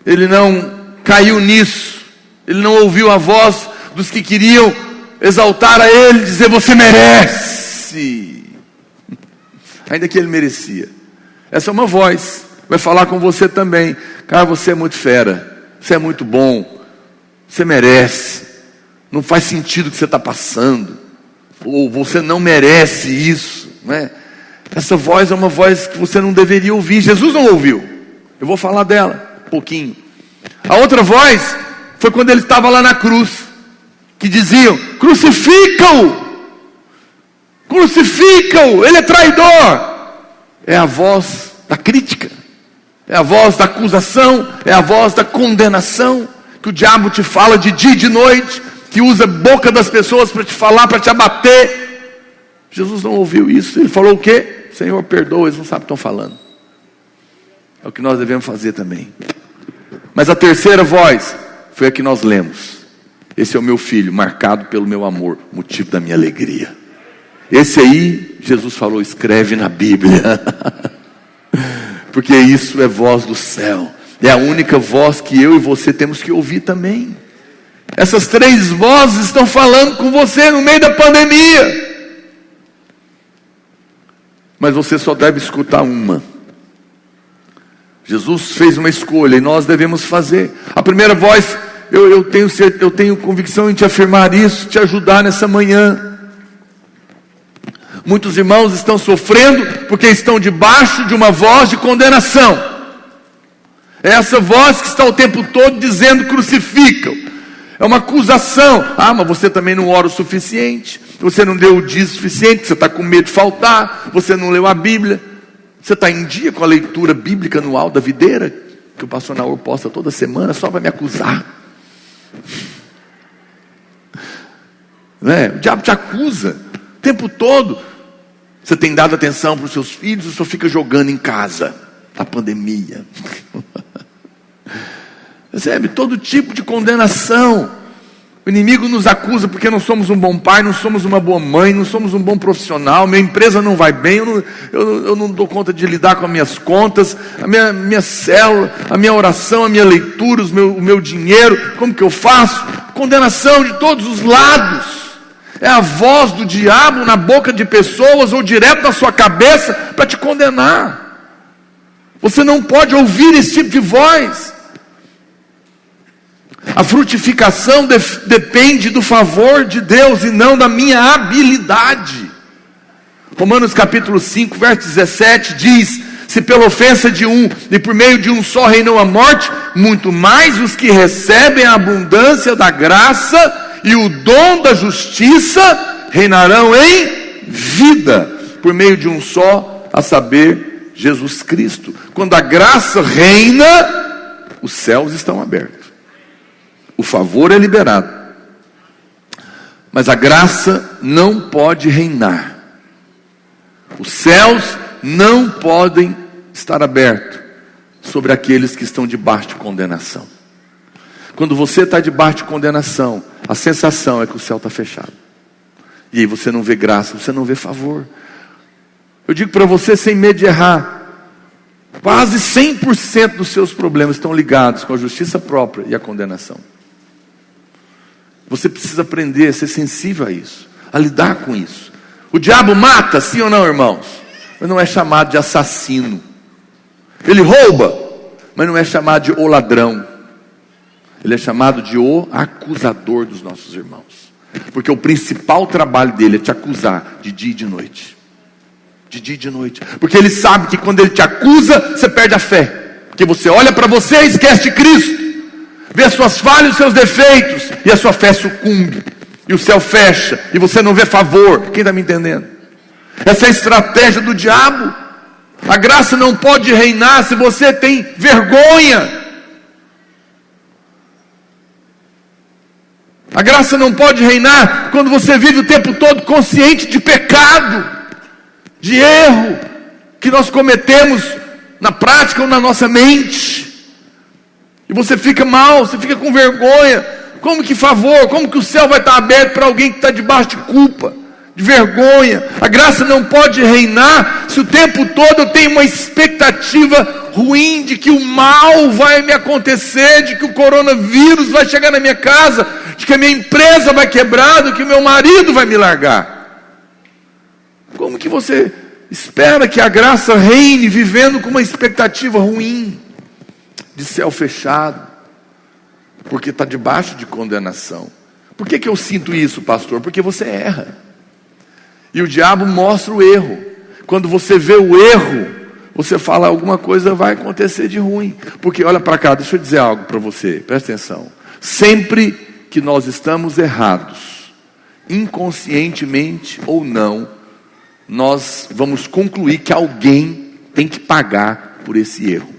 Speaker 1: Ele não caiu nisso. Ele não ouviu a voz dos que queriam exaltar a ele, dizer: você merece. Ainda que ele merecia. Essa é uma voz, vai falar com você também: cara, você é muito fera, você é muito bom, você merece. Não faz sentido o que você está passando, ou você não merece isso, né? Essa voz é uma voz que você não deveria ouvir. Jesus não ouviu. Eu vou falar dela um pouquinho. A outra voz foi quando ele estava lá na cruz, que diziam: crucifica-o, crucifica-o, ele é traidor. É a voz da crítica, é a voz da acusação, é a voz da condenação, que o diabo te fala de dia e de noite, que usa a boca das pessoas para te falar, para te abater. Jesus não ouviu isso. Ele falou o quê? Senhor, perdoa, eles não sabem o que estão falando. É o que nós devemos fazer também. Mas a terceira voz foi a que nós lemos: esse é o meu filho, marcado pelo meu amor, motivo da minha alegria. Esse aí, Jesus falou: escreve na Bíblia. Porque isso é voz do céu. É a única voz que eu e você temos que ouvir também. Essas 3 vozes estão falando com você no meio da pandemia. Mas você só deve escutar uma. Jesus fez uma escolha e nós devemos fazer. A primeira voz, eu tenho convicção em te afirmar isso, te ajudar nessa manhã. Muitos irmãos estão sofrendo porque estão debaixo de uma voz de condenação. É essa voz que está o tempo todo dizendo: crucificam. É uma acusação. Ah, mas você também não ora o suficiente, você não deu o dia suficiente, você está com medo de faltar, você não leu a Bíblia. Você está em dia com a leitura bíblica anual da videira, que o pastor Naor posta toda semana, só para me acusar. O diabo te acusa o tempo todo. Você tem dado atenção para os seus filhos, ou só fica jogando em casa? A pandemia. Recebe todo tipo de condenação. O inimigo nos acusa porque não somos um bom pai, não somos uma boa mãe, não somos um bom profissional, minha empresa não vai bem, eu não dou conta de lidar com as minhas contas, a minha célula, a minha oração, a minha leitura, o meu dinheiro, como que eu faço? Condenação de todos os lados. É a voz do diabo na boca de pessoas ou direto na sua cabeça para te condenar. Você não pode ouvir esse tipo de voz. A frutificação depende do favor de Deus e não da minha habilidade. Romanos capítulo 5, verso 17 diz: se pela ofensa de um e por meio de um só reinou a morte, muito mais os que recebem a abundância da graça e o dom da justiça reinarão em vida, por meio de um só, a saber, Jesus Cristo. Quando a graça reina, os céus estão abertos, o favor é liberado, mas a graça não pode reinar. Os céus não podem estar abertos sobre aqueles que estão debaixo de condenação. Quando você está debaixo de condenação, a sensação é que o céu está fechado. E aí você não vê graça, você não vê favor. Eu digo para você, sem medo de errar, quase 100% dos seus problemas estão ligados com a justiça própria e a condenação. Você precisa aprender a ser sensível a isso, a lidar com isso. O diabo mata, sim ou não, irmãos? Mas não é chamado de assassino. Ele rouba, mas não é chamado de o ladrão. Ele é chamado de o acusador dos nossos irmãos. Porque o principal trabalho dele é te acusar de dia e de noite. De dia e de noite. Porque ele sabe que quando ele te acusa, você perde a fé. Porque você olha para você e esquece de Cristo. Vê as suas falhas e os seus defeitos. E a sua fé sucumbe. E o céu fecha. E você não vê favor. Quem está me entendendo? Essa é a estratégia do diabo. A graça não pode reinar se você tem vergonha. A graça não pode reinar quando você vive o tempo todo consciente de pecado, de erro que nós cometemos na prática ou na nossa mente. E você fica mal, você fica com vergonha. Como que favor, como que o céu vai estar aberto para alguém que está debaixo de culpa, de vergonha? A graça não pode reinar se o tempo todo eu tenho uma expectativa ruim de que o mal vai me acontecer, de que o coronavírus vai chegar na minha casa, de que a minha empresa vai quebrar, de que o meu marido vai me largar. Como que você espera que a graça reine vivendo com uma expectativa ruim, de céu fechado, porque está debaixo de condenação? Por que eu sinto isso, pastor? Porque você erra. E o diabo mostra o erro. Quando você vê o erro, você fala, alguma coisa vai acontecer de ruim. Porque olha para cá, deixa eu dizer algo para você, presta atenção. Sempre que nós estamos errados, inconscientemente ou não, nós vamos concluir que alguém tem que pagar por esse erro.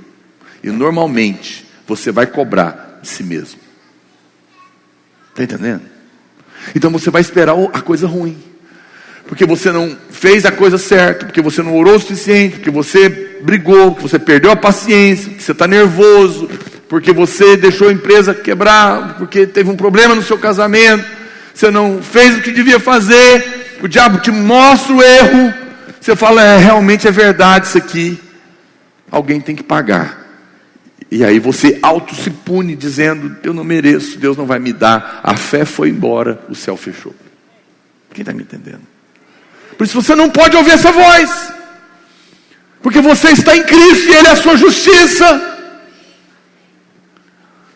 Speaker 1: E normalmente, você vai cobrar de si mesmo. Está entendendo? Então você vai esperar a coisa ruim. Porque você não fez a coisa certa, porque você não orou o suficiente, porque você brigou, porque você perdeu a paciência, porque você está nervoso, porque você deixou a empresa quebrar, porque teve um problema no seu casamento, você não fez o que devia fazer, o diabo te mostra o erro, você fala, realmente é verdade isso aqui, alguém tem que pagar. E aí você se pune dizendo, eu não mereço, Deus não vai me dar, a fé foi embora, o céu fechou. Quem está me entendendo? Por isso você não pode ouvir essa voz, porque você está em Cristo e Ele é a sua justiça.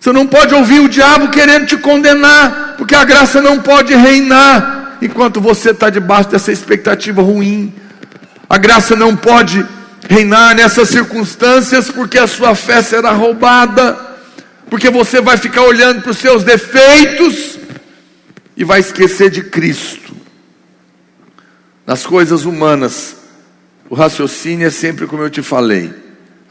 Speaker 1: Você não pode ouvir o diabo querendo te condenar, porque a graça não pode reinar enquanto você está debaixo dessa expectativa ruim. A graça não pode reinar nessas circunstâncias, porque a sua fé será roubada, porque você vai ficar olhando para os seus defeitos e vai esquecer de Cristo. Nas coisas humanas, o raciocínio é sempre como eu te falei,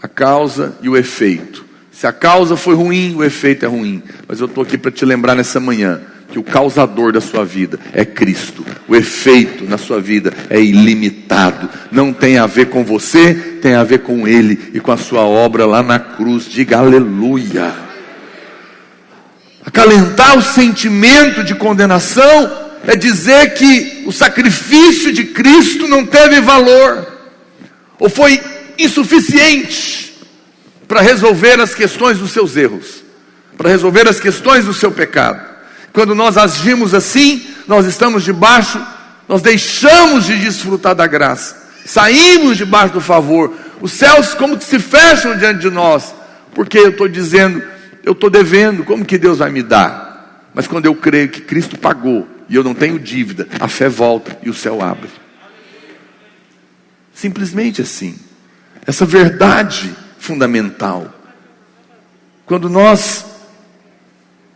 Speaker 1: a causa e o efeito. Se a causa foi ruim, o efeito é ruim. Mas eu estou aqui para te lembrar nessa manhã que o causador da sua vida é Cristo. O efeito na sua vida é ilimitado. Não tem a ver com você, tem a ver com Ele e com a sua obra lá na cruz. Diga aleluia. Acalentar o sentimento de condenação é dizer que o sacrifício de Cristo não teve valor, ou foi insuficiente para resolver as questões dos seus erros, para resolver as questões do seu pecado. Quando nós agimos assim, nós estamos debaixo, nós deixamos de desfrutar da graça, saímos debaixo do favor, os céus como que se fecham diante de nós, porque eu estou dizendo, eu estou devendo, como que Deus vai me dar? Mas quando eu creio que Cristo pagou, e eu não tenho dívida, a fé volta e o céu abre. Simplesmente assim. Essa verdade fundamental. Quando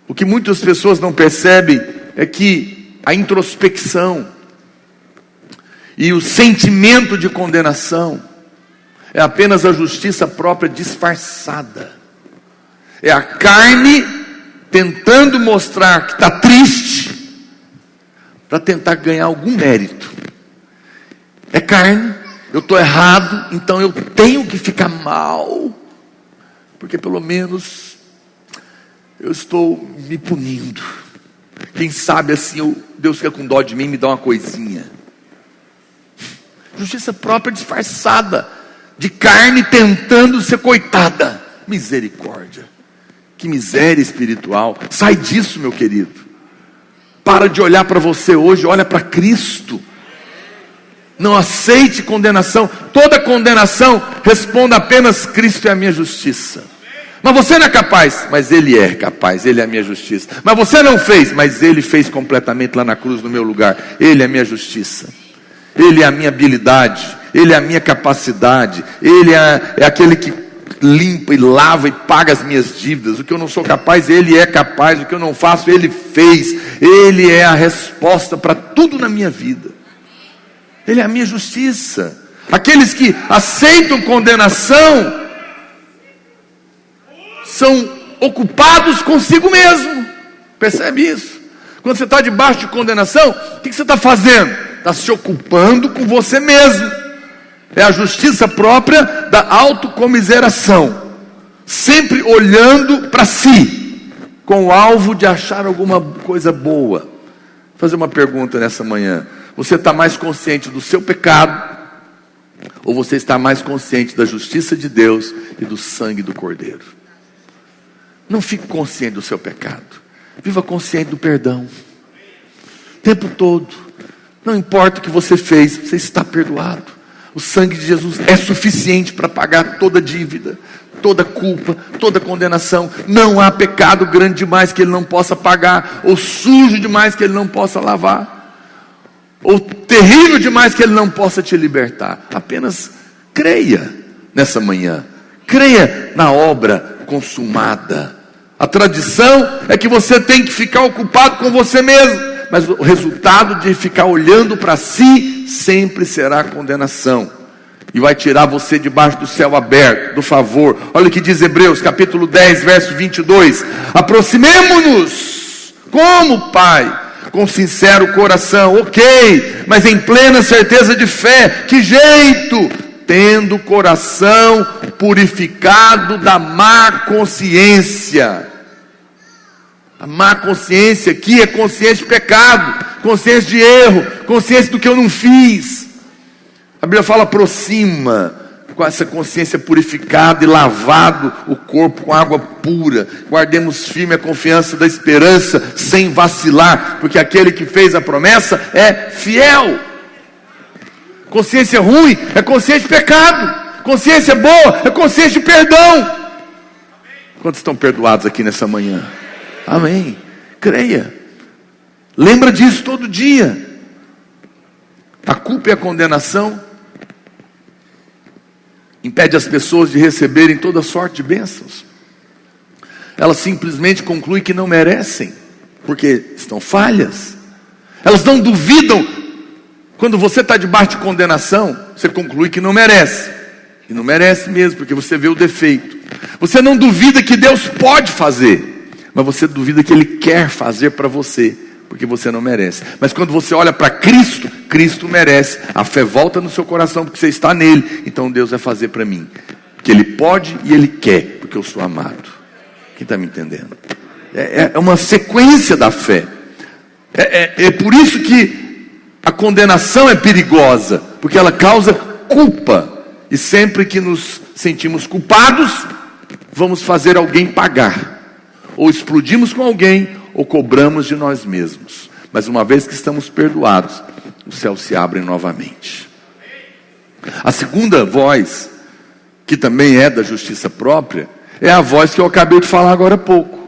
Speaker 1: o que muitas pessoas não percebem é que a introspecção e o sentimento de condenação é apenas a justiça própria disfarçada. É a carne tentando mostrar que está triste, para tentar ganhar algum mérito. É carne, eu estou errado, então eu tenho que ficar mal, porque pelo menos eu estou me punindo. Quem sabe assim, Deus fica com dó de mim e me dá uma coisinha. Justiça própria disfarçada, de carne tentando ser coitada. Misericórdia, que miséria espiritual. Sai disso, meu querido. Para de olhar para você hoje, olha para Cristo. Não aceite condenação. Toda condenação responda apenas Cristo é a minha justiça. Mas você não é capaz. Mas Ele é capaz, Ele é a minha justiça. Mas você não fez. Mas Ele fez completamente lá na cruz no meu lugar. Ele é a minha justiça. Ele é a minha habilidade. Ele é a minha capacidade. Ele é aquele que limpa e lava e paga as minhas dívidas. O que eu não sou capaz, Ele é capaz. O que eu não faço, Ele fez. Ele é a resposta para tudo na minha vida. Ele é a minha justiça. Aqueles que aceitam condenação são ocupados consigo mesmo. Percebe isso? Quando você está debaixo de condenação, o que você está fazendo? Está se ocupando com você mesmo. É a justiça própria da autocomiseração, sempre olhando para si, com o alvo de achar alguma coisa boa. Vou fazer uma pergunta nessa manhã. Você está mais consciente do seu pecado, ou você está mais consciente da justiça de Deus e do sangue do Cordeiro? Não fique consciente do seu pecado. Viva consciente do perdão. O tempo todo. Não importa o que você fez, você está perdoado. O sangue de Jesus é suficiente para pagar toda dívida, toda culpa, toda condenação. Não há pecado grande demais que Ele não possa pagar, ou sujo demais que Ele não possa lavar, ou terrível demais que Ele não possa te libertar. Apenas creia nessa manhã. Creia na obra consumada. A tradição é que você tem que ficar ocupado com você mesmo, mas o resultado de ficar olhando para si sempre será condenação, e vai tirar você debaixo do céu aberto, do favor. Olha o que diz Hebreus capítulo 10, verso 22. Aproximemo-nos como Pai, com sincero coração, ok, mas em plena certeza de fé. Que jeito? Tendo o coração purificado da má consciência. A má consciência aqui é consciência de pecado, consciência de erro, consciência do que eu não fiz. A Bíblia fala: aproxima com essa consciência purificada e lavado o corpo com água pura. Guardemos firme a confiança da esperança sem vacilar, porque aquele que fez a promessa é fiel. Consciência ruim é consciência de pecado. Consciência boa é consciência de perdão. Quantos estão perdoados aqui nessa manhã? Amém. Creia. Lembra disso todo dia. A culpa e a condenação impede as pessoas de receberem toda sorte de bênçãos. Elas simplesmente concluem que não merecem, porque estão falhas. Elas não duvidam. Quando você está debaixo de condenação, você conclui que não merece. E não merece mesmo, porque você vê o defeito. Você não duvida que Deus pode fazer, mas você duvida que Ele quer fazer para você, porque você não merece. Mas quando você olha para Cristo, Cristo merece. A fé volta no seu coração, porque você está nele. Então Deus vai fazer para mim, porque Ele pode e Ele quer, porque eu sou amado. Quem está me entendendo? É uma sequência da fé. É por isso que a condenação é perigosa, porque ela causa culpa. E sempre que nos sentimos culpados, vamos fazer alguém pagar. Ou explodimos com alguém, ou cobramos de nós mesmos. Mas uma vez que estamos perdoados, os céus se abrem novamente. A segunda voz, que também é da justiça própria, é a voz que eu acabei de falar agora há pouco.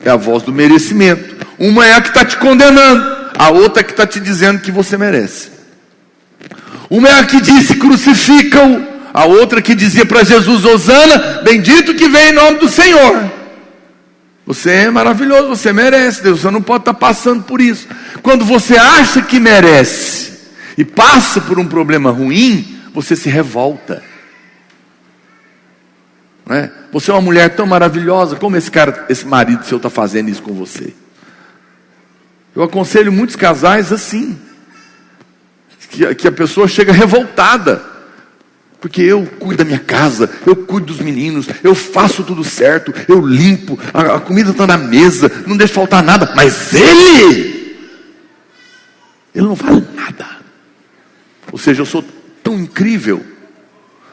Speaker 1: É a voz do merecimento. Uma é a que está te condenando, a outra é que está te dizendo que você merece. Uma é a que disse: crucifica-o. A outra que dizia para Jesus: Hosana, bendito que vem em nome do Senhor. Você é maravilhoso, você merece. Deus, você não pode estar passando por isso. Quando você acha que merece e passa por um problema ruim, você se revolta, não é? Você é uma mulher tão maravilhosa, como esse marido seu está fazendo isso com você? Eu aconselho muitos casais assim, que a pessoa chega revoltada, porque eu cuido da minha casa, eu cuido dos meninos, eu faço tudo certo, eu limpo, a comida está na mesa, não deixo faltar nada, mas ele não vale nada. Ou seja, eu sou tão incrível,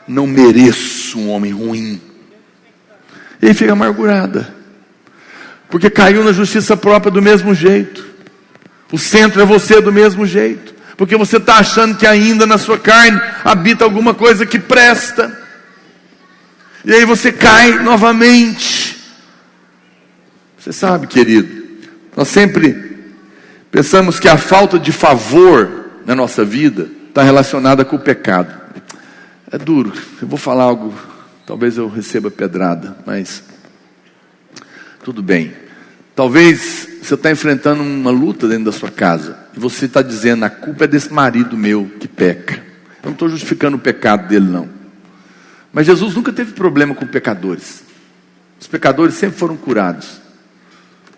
Speaker 1: não mereço um homem ruim. E aí fica amargurada, porque caiu na justiça própria do mesmo jeito. O centro é você do mesmo jeito, porque você está achando que ainda na sua carne habita alguma coisa que presta. E aí você cai novamente. Você sabe, querido, nós sempre pensamos que a falta de favor na nossa vida está relacionada com o pecado. É duro, eu vou falar algo, talvez eu receba pedrada, mas tudo bem. Talvez você está enfrentando uma luta dentro da sua casa e você está dizendo: a culpa é desse marido meu que peca. Eu não estou justificando o pecado dele, não. Mas Jesus nunca teve problema com pecadores. Os pecadores sempre foram curados.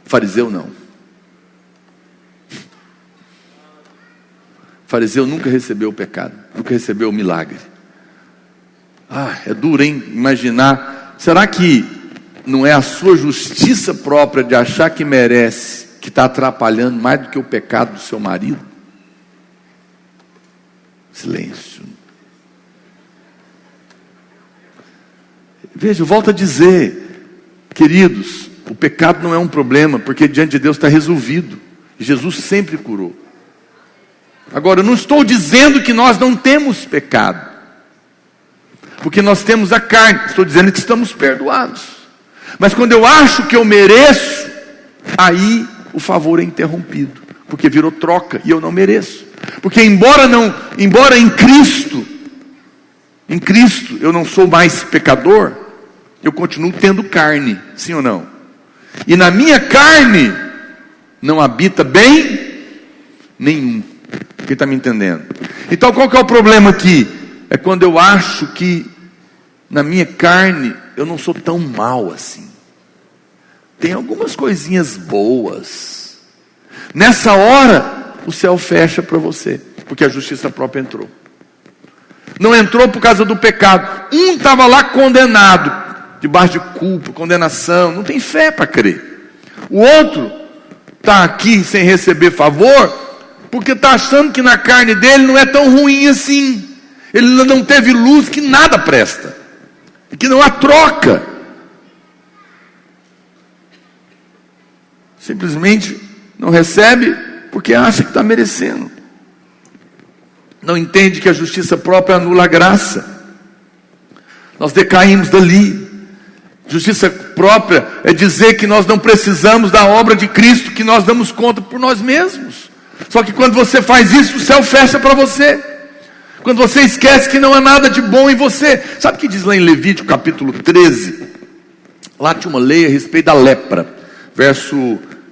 Speaker 1: O fariseu não. O fariseu nunca recebeu o pecado, nunca recebeu o milagre. É duro, hein? Imaginar. Será que não é a sua justiça própria de achar que merece, que está atrapalhando mais do que o pecado do seu marido? Silêncio. Veja, eu volto a dizer, queridos, o pecado não é um problema, porque diante de Deus está resolvido. Jesus sempre curou. Agora, eu não estou dizendo que nós não temos pecado, porque nós temos a carne. Estou dizendo que estamos perdoados. Mas quando eu acho que eu mereço, aí o favor é interrompido, porque virou troca e eu não mereço. Porque embora em Cristo eu não sou mais pecador, eu continuo tendo carne, sim ou não? E na minha carne não habita bem nenhum. Quem está me entendendo? Então qual que é o problema aqui? É quando eu acho que na minha carne eu não sou tão mal assim. Tem algumas coisinhas boas. Nessa hora o céu fecha para você, porque a justiça própria entrou. Não entrou por causa do pecado. Um estava lá condenado, debaixo de culpa, condenação, não tem fé para crer. O outro está aqui sem receber favor, porque está achando que na carne dele não é tão ruim assim. Ele não teve luz, que nada presta, e que não há troca. Simplesmente não recebe porque acha que está merecendo. Não entende que a justiça própria anula a graça. Nós decaímos dali. Justiça própria é dizer que nós não precisamos da obra de Cristo, que nós damos conta por nós mesmos. Só que quando você faz isso, o céu fecha para você. Quando você esquece que não há nada de bom em você. Sabe o que diz lá em Levítico capítulo 13? Lá tinha uma lei a respeito da lepra.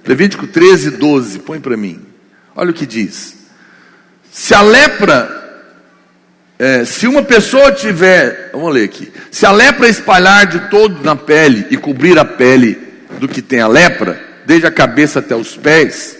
Speaker 1: Levítico 13, 12. Põe para mim. Olha o que diz. Se a lepra... se uma pessoa tiver, vamos ler aqui, se a lepra espalhar de todo na pele e cobrir a pele do que tem a lepra, desde a cabeça até os pés,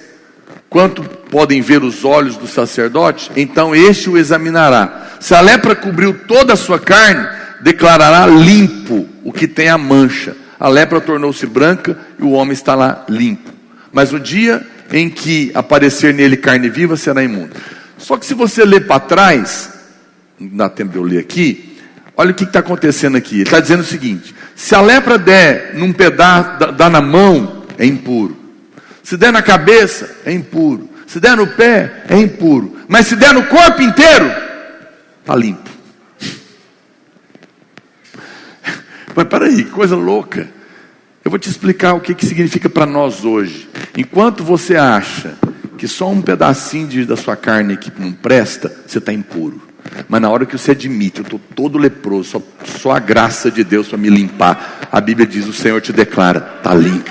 Speaker 1: quanto podem ver os olhos do sacerdote, então este o examinará. Se a lepra cobriu toda a sua carne, declarará limpo o que tem a mancha. A lepra tornou-se branca e o homem está lá limpo. Mas no dia em que aparecer nele carne viva, será imundo. Só que se você ler para trás, não dá tempo de eu ler aqui, olha o que está acontecendo aqui. Ele está dizendo o seguinte: se a lepra der num pedaço, dá na mão, é impuro. Se der na cabeça, é impuro. Se der no pé, é impuro. Mas se der no corpo inteiro, está limpo. Mas peraí, que coisa louca. Eu vou te explicar o que significa para nós hoje. Enquanto você acha que só um pedacinho da sua carne que não presta, você está impuro. Mas na hora que você admite, eu estou todo leproso, só a graça de Deus para me limpar, a Bíblia diz, o Senhor te declara, está limpo.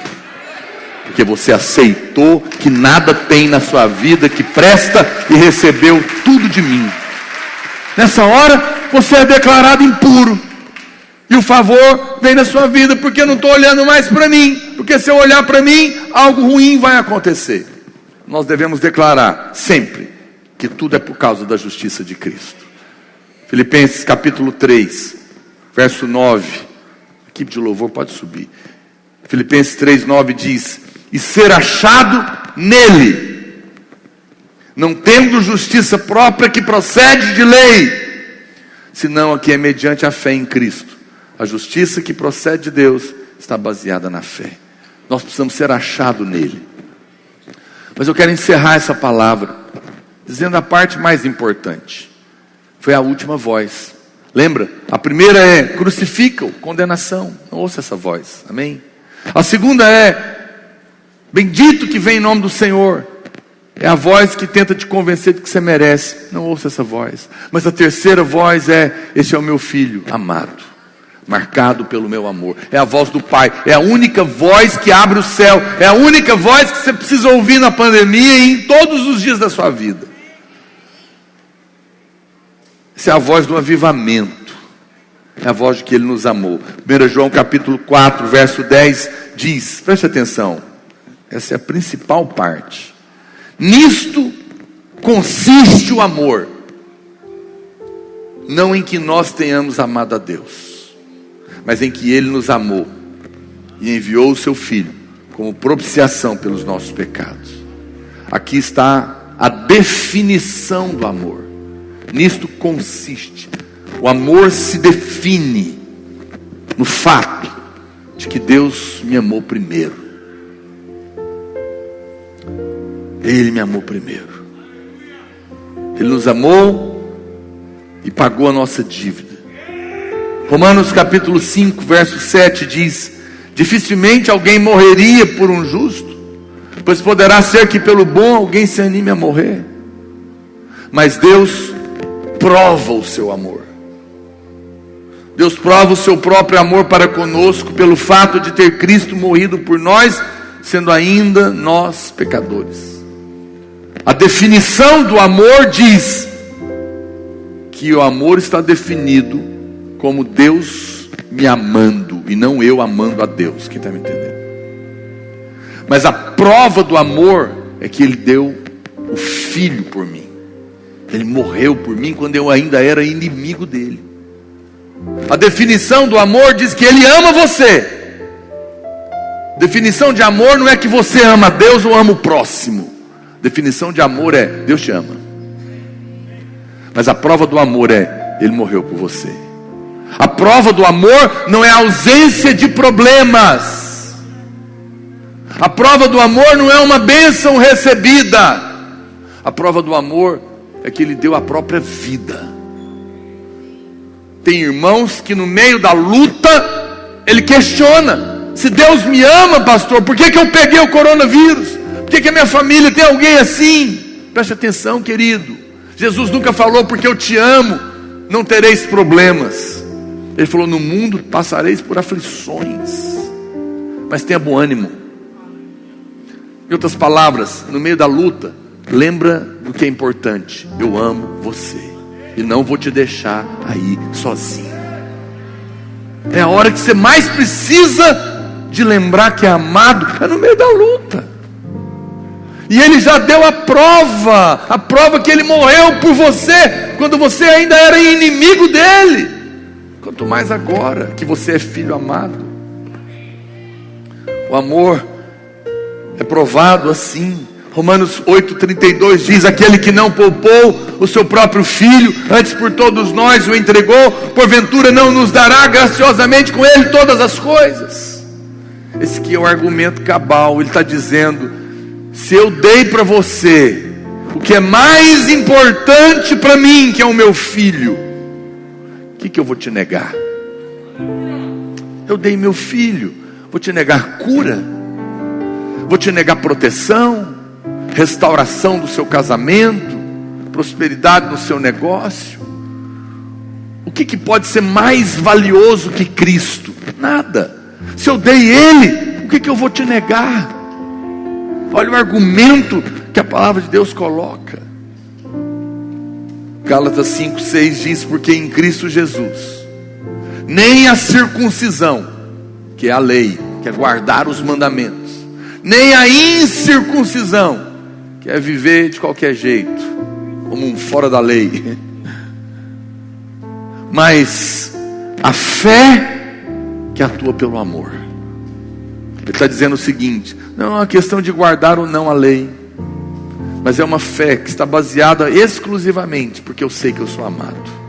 Speaker 1: Porque você aceitou que nada tem na sua vida que presta e recebeu tudo de mim. Nessa hora, você é declarado impuro. E o favor vem na sua vida, porque eu não estou olhando mais para mim. Porque se eu olhar para mim, algo ruim vai acontecer. Nós devemos declarar sempre que tudo é por causa da justiça de Cristo. Filipenses capítulo 3, verso 9. A equipe de louvor pode subir. Filipenses 3, 9 diz: e ser achado nele, não tendo justiça própria que procede de lei, senão a que é mediante a fé em Cristo. A justiça que procede de Deus está baseada na fé. Nós precisamos ser achados nele. Mas eu quero encerrar essa palavra dizendo a parte mais importante. Foi a última voz. Lembra? A primeira é: crucifica-o, condenação. Não ouça essa voz, amém? A segunda é: bendito que vem em nome do Senhor. É a voz que tenta te convencer de que você merece. Não ouça essa voz. Mas a terceira voz é: esse é o meu filho amado, marcado pelo meu amor. É a voz do Pai. É a única voz que abre o céu. É a única voz que você precisa ouvir na pandemia e em todos os dias da sua vida. Essa é a voz do avivamento. É a voz de que Ele nos amou. 1 João capítulo 4, verso 10 diz, preste atenção, essa é a principal parte: nisto consiste o amor, não em que nós tenhamos amado a Deus, mas em que Ele nos amou e enviou o seu Filho como propiciação pelos nossos pecados. Aqui está a definição do amor. Nisto consiste. O amor se define no fato de que Deus me amou primeiro. Ele me amou primeiro. Ele nos amou e pagou a nossa dívida. Romanos capítulo 5, verso 7 diz: dificilmente alguém morreria por um justo, pois poderá ser que pelo bom alguém se anime a morrer. Mas Deus prova o seu amor. Deus prova o seu próprio amor para conosco pelo fato de ter Cristo morrido por nós, sendo ainda nós pecadores. A definição do amor diz que o amor está definido como Deus me amando e não eu amando a Deus. Quem está me entendendo? Mas a prova do amor é que Ele deu o Filho por mim. Ele morreu por mim quando eu ainda era inimigo dele. A definição do amor diz que Ele ama você. Definição de amor não é que você ama a Deus ou ama o próximo. Definição de amor é: Deus te ama. Mas a prova do amor é: Ele morreu por você. A prova do amor não é a ausência de problemas. A prova do amor não é uma bênção recebida. A prova do amor é que Ele deu a própria vida. Tem irmãos que no meio da luta ele questiona: se Deus me ama, pastor, por que eu peguei o coronavírus? Por que a minha família tem alguém assim? Preste atenção, querido. Jesus nunca falou: porque eu te amo, não tereis problemas. Ele falou: no mundo passareis por aflições, mas tenha bom ânimo. Em outras palavras, no meio da luta, lembra do que é importante: eu amo você e não vou te deixar aí sozinho. É a hora que você mais precisa de lembrar que é amado, é no meio da luta. E Ele já deu a prova que Ele morreu por você, quando você ainda era inimigo dEle. Quanto mais agora que você é filho amado. O amor é provado assim. Romanos 8,32 diz: aquele que não poupou o seu próprio filho, antes por todos nós o entregou, porventura não nos dará graciosamente com Ele todas as coisas? Esse aqui é o argumento cabal. Ele está dizendo: se eu dei para você o que é mais importante para mim, que é o meu filho, o que eu vou te negar? Eu dei meu filho. Vou te negar cura? Vou te negar proteção? Restauração do seu casamento? Prosperidade no seu negócio? O que pode ser mais valioso que Cristo? Nada. Se eu dei Ele, o que eu vou te negar? Olha o argumento que a palavra de Deus coloca. Gálatas 5,6 diz: porque em Cristo Jesus nem a circuncisão, que é a lei, que é guardar os mandamentos, nem a incircuncisão, que é viver de qualquer jeito, como um fora da lei, mas a fé que atua pelo amor. Ele está dizendo o seguinte: não é uma questão de guardar ou não a lei, mas é uma fé que está baseada exclusivamente porque eu sei que eu sou amado.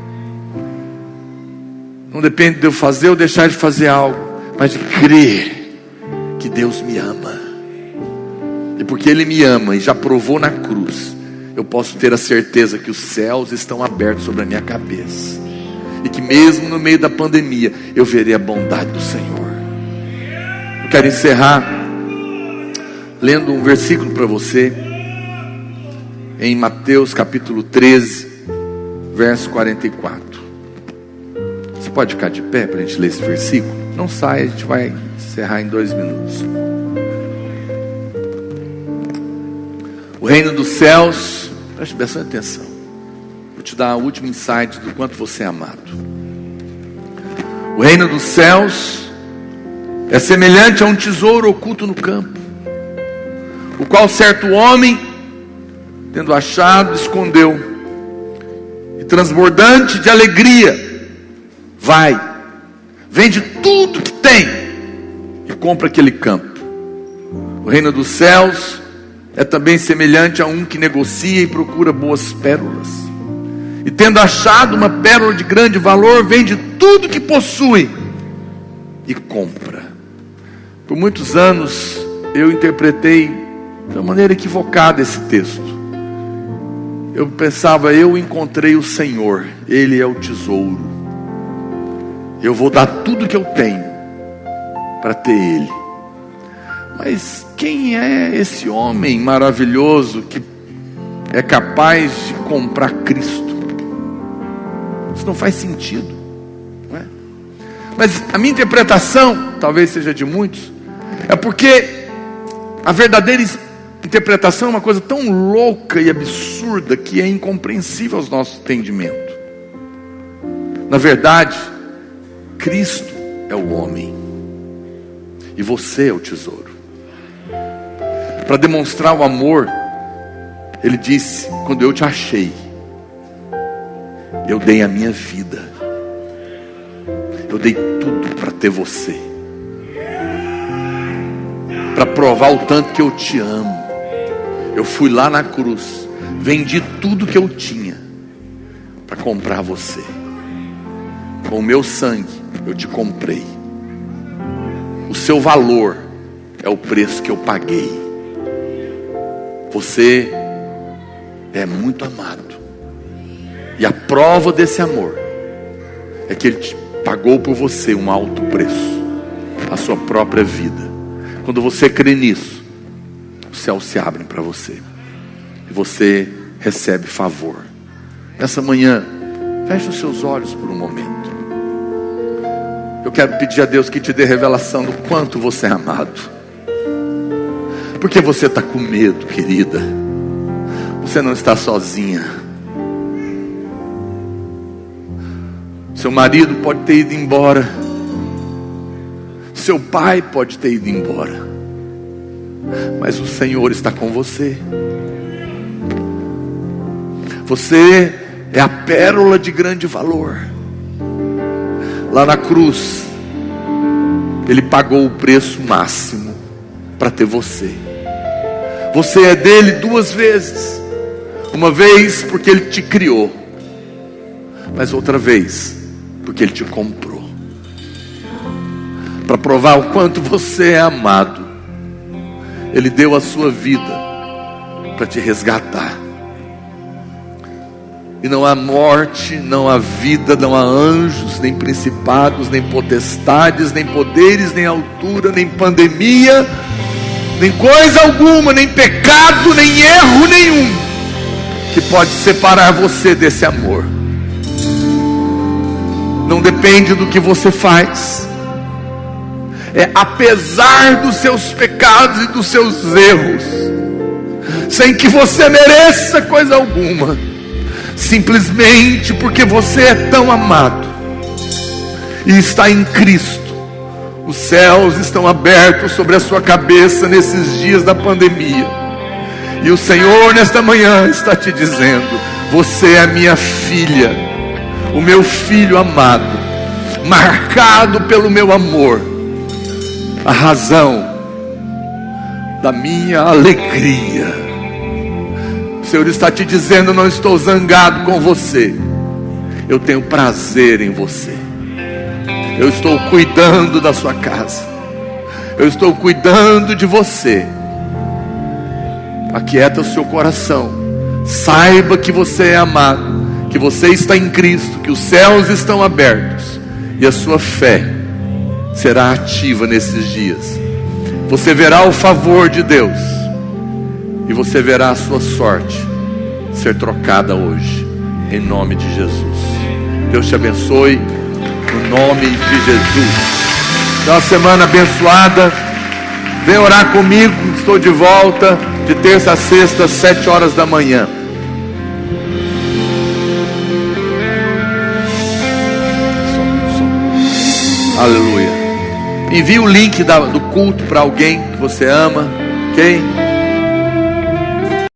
Speaker 1: Não depende de eu fazer ou deixar de fazer algo, mas de crer que Deus me ama. E porque Ele me ama e já provou na cruz, eu posso ter a certeza que os céus estão abertos sobre a minha cabeça. e que mesmo no meio da pandemia eu verei a bondade do Senhor. Eu quero encerrar lendo um versículo para você em Mateus capítulo 13, verso 44. Você pode ficar de pé para a gente ler esse versículo? Não saia, a gente vai encerrar em 2 minutos. O reino dos céus, preste bastante atenção, vou te dar o último insight do quanto você é amado. O reino dos céus é semelhante a um tesouro oculto no campo, o qual certo homem, tendo achado, escondeu, e transbordante de alegria, vende tudo que tem e compra aquele campo. O reino dos céus é também semelhante a um que negocia e procura boas pérolas, e tendo achado uma pérola de grande valor, vende tudo que possui e compra. Por muitos anos eu interpretei de uma maneira equivocada esse texto. Eu pensava, eu encontrei o Senhor, Ele é o tesouro, eu vou dar tudo que eu tenho para ter Ele. Mas quem é esse homem maravilhoso que é capaz de comprar Cristo? Isso não faz sentido, não é? Mas a minha interpretação, talvez seja de muitos, é porque a verdadeira interpretação é uma coisa tão louca e absurda que é incompreensível aos nossos entendimentos. Na verdade, Cristo é o homem e você é o tesouro. Para demonstrar o amor, Ele disse: quando eu te achei, eu dei a minha vida, eu dei tudo para ter você, para provar o tanto que eu te amo. Eu fui lá na cruz, vendi tudo que eu tinha para comprar você. Com o meu sangue eu te comprei. O seu valor é o preço que eu paguei. Você é muito amado, e a prova desse amor é que Ele pagou por você um alto preço, a sua própria vida. Quando você crê nisso, os céus se abrem para você e você recebe favor. Nessa manhã, feche os seus olhos por um momento. Eu quero pedir a Deus que te dê revelação do quanto você é amado. Porque você está com medo, querida? Você não está sozinha. Seu marido pode ter ido embora, seu pai pode ter ido embora, mas o Senhor está com você. Você é a pérola de grande valor. Lá na cruz, Ele pagou o preço máximo para ter você. Você é dele 2 vezes. Uma vez porque Ele te criou, mas outra vez porque Ele te comprou. Para provar o quanto você é amado, Ele deu a sua vida para te resgatar. E não há morte, não há vida, não há anjos, nem principados, nem potestades, nem poderes, nem altura, nem pandemia, nem coisa alguma, nem pecado, nem erro nenhum que pode separar você desse amor. Não depende do que você faz, é apesar dos seus pecados e dos seus erros, sem que você mereça coisa alguma, simplesmente porque você é tão amado e está em Cristo. Os céus estão abertos sobre a sua cabeça nesses dias da pandemia, e o Senhor nesta manhã está te dizendo: você é a minha filha, o meu filho amado, marcado pelo meu amor, a razão da minha alegria. O Senhor está te dizendo: não estou zangado com você, eu tenho prazer em você. Eu estou cuidando da sua casa, eu estou cuidando de você. Aquieta o seu coração, saiba que você é amado, que você está em Cristo, que os céus estão abertos e a sua fé será ativa nesses dias. Você verá o favor de Deus e você verá a sua sorte ser trocada hoje, em nome de Jesus. Deus te abençoe, no nome de Jesus. Então, uma semana abençoada. Vem orar comigo. Estou de volta de terça a sexta, 7 horas da manhã. Aleluia. Envie o link do culto para alguém que você ama, ok?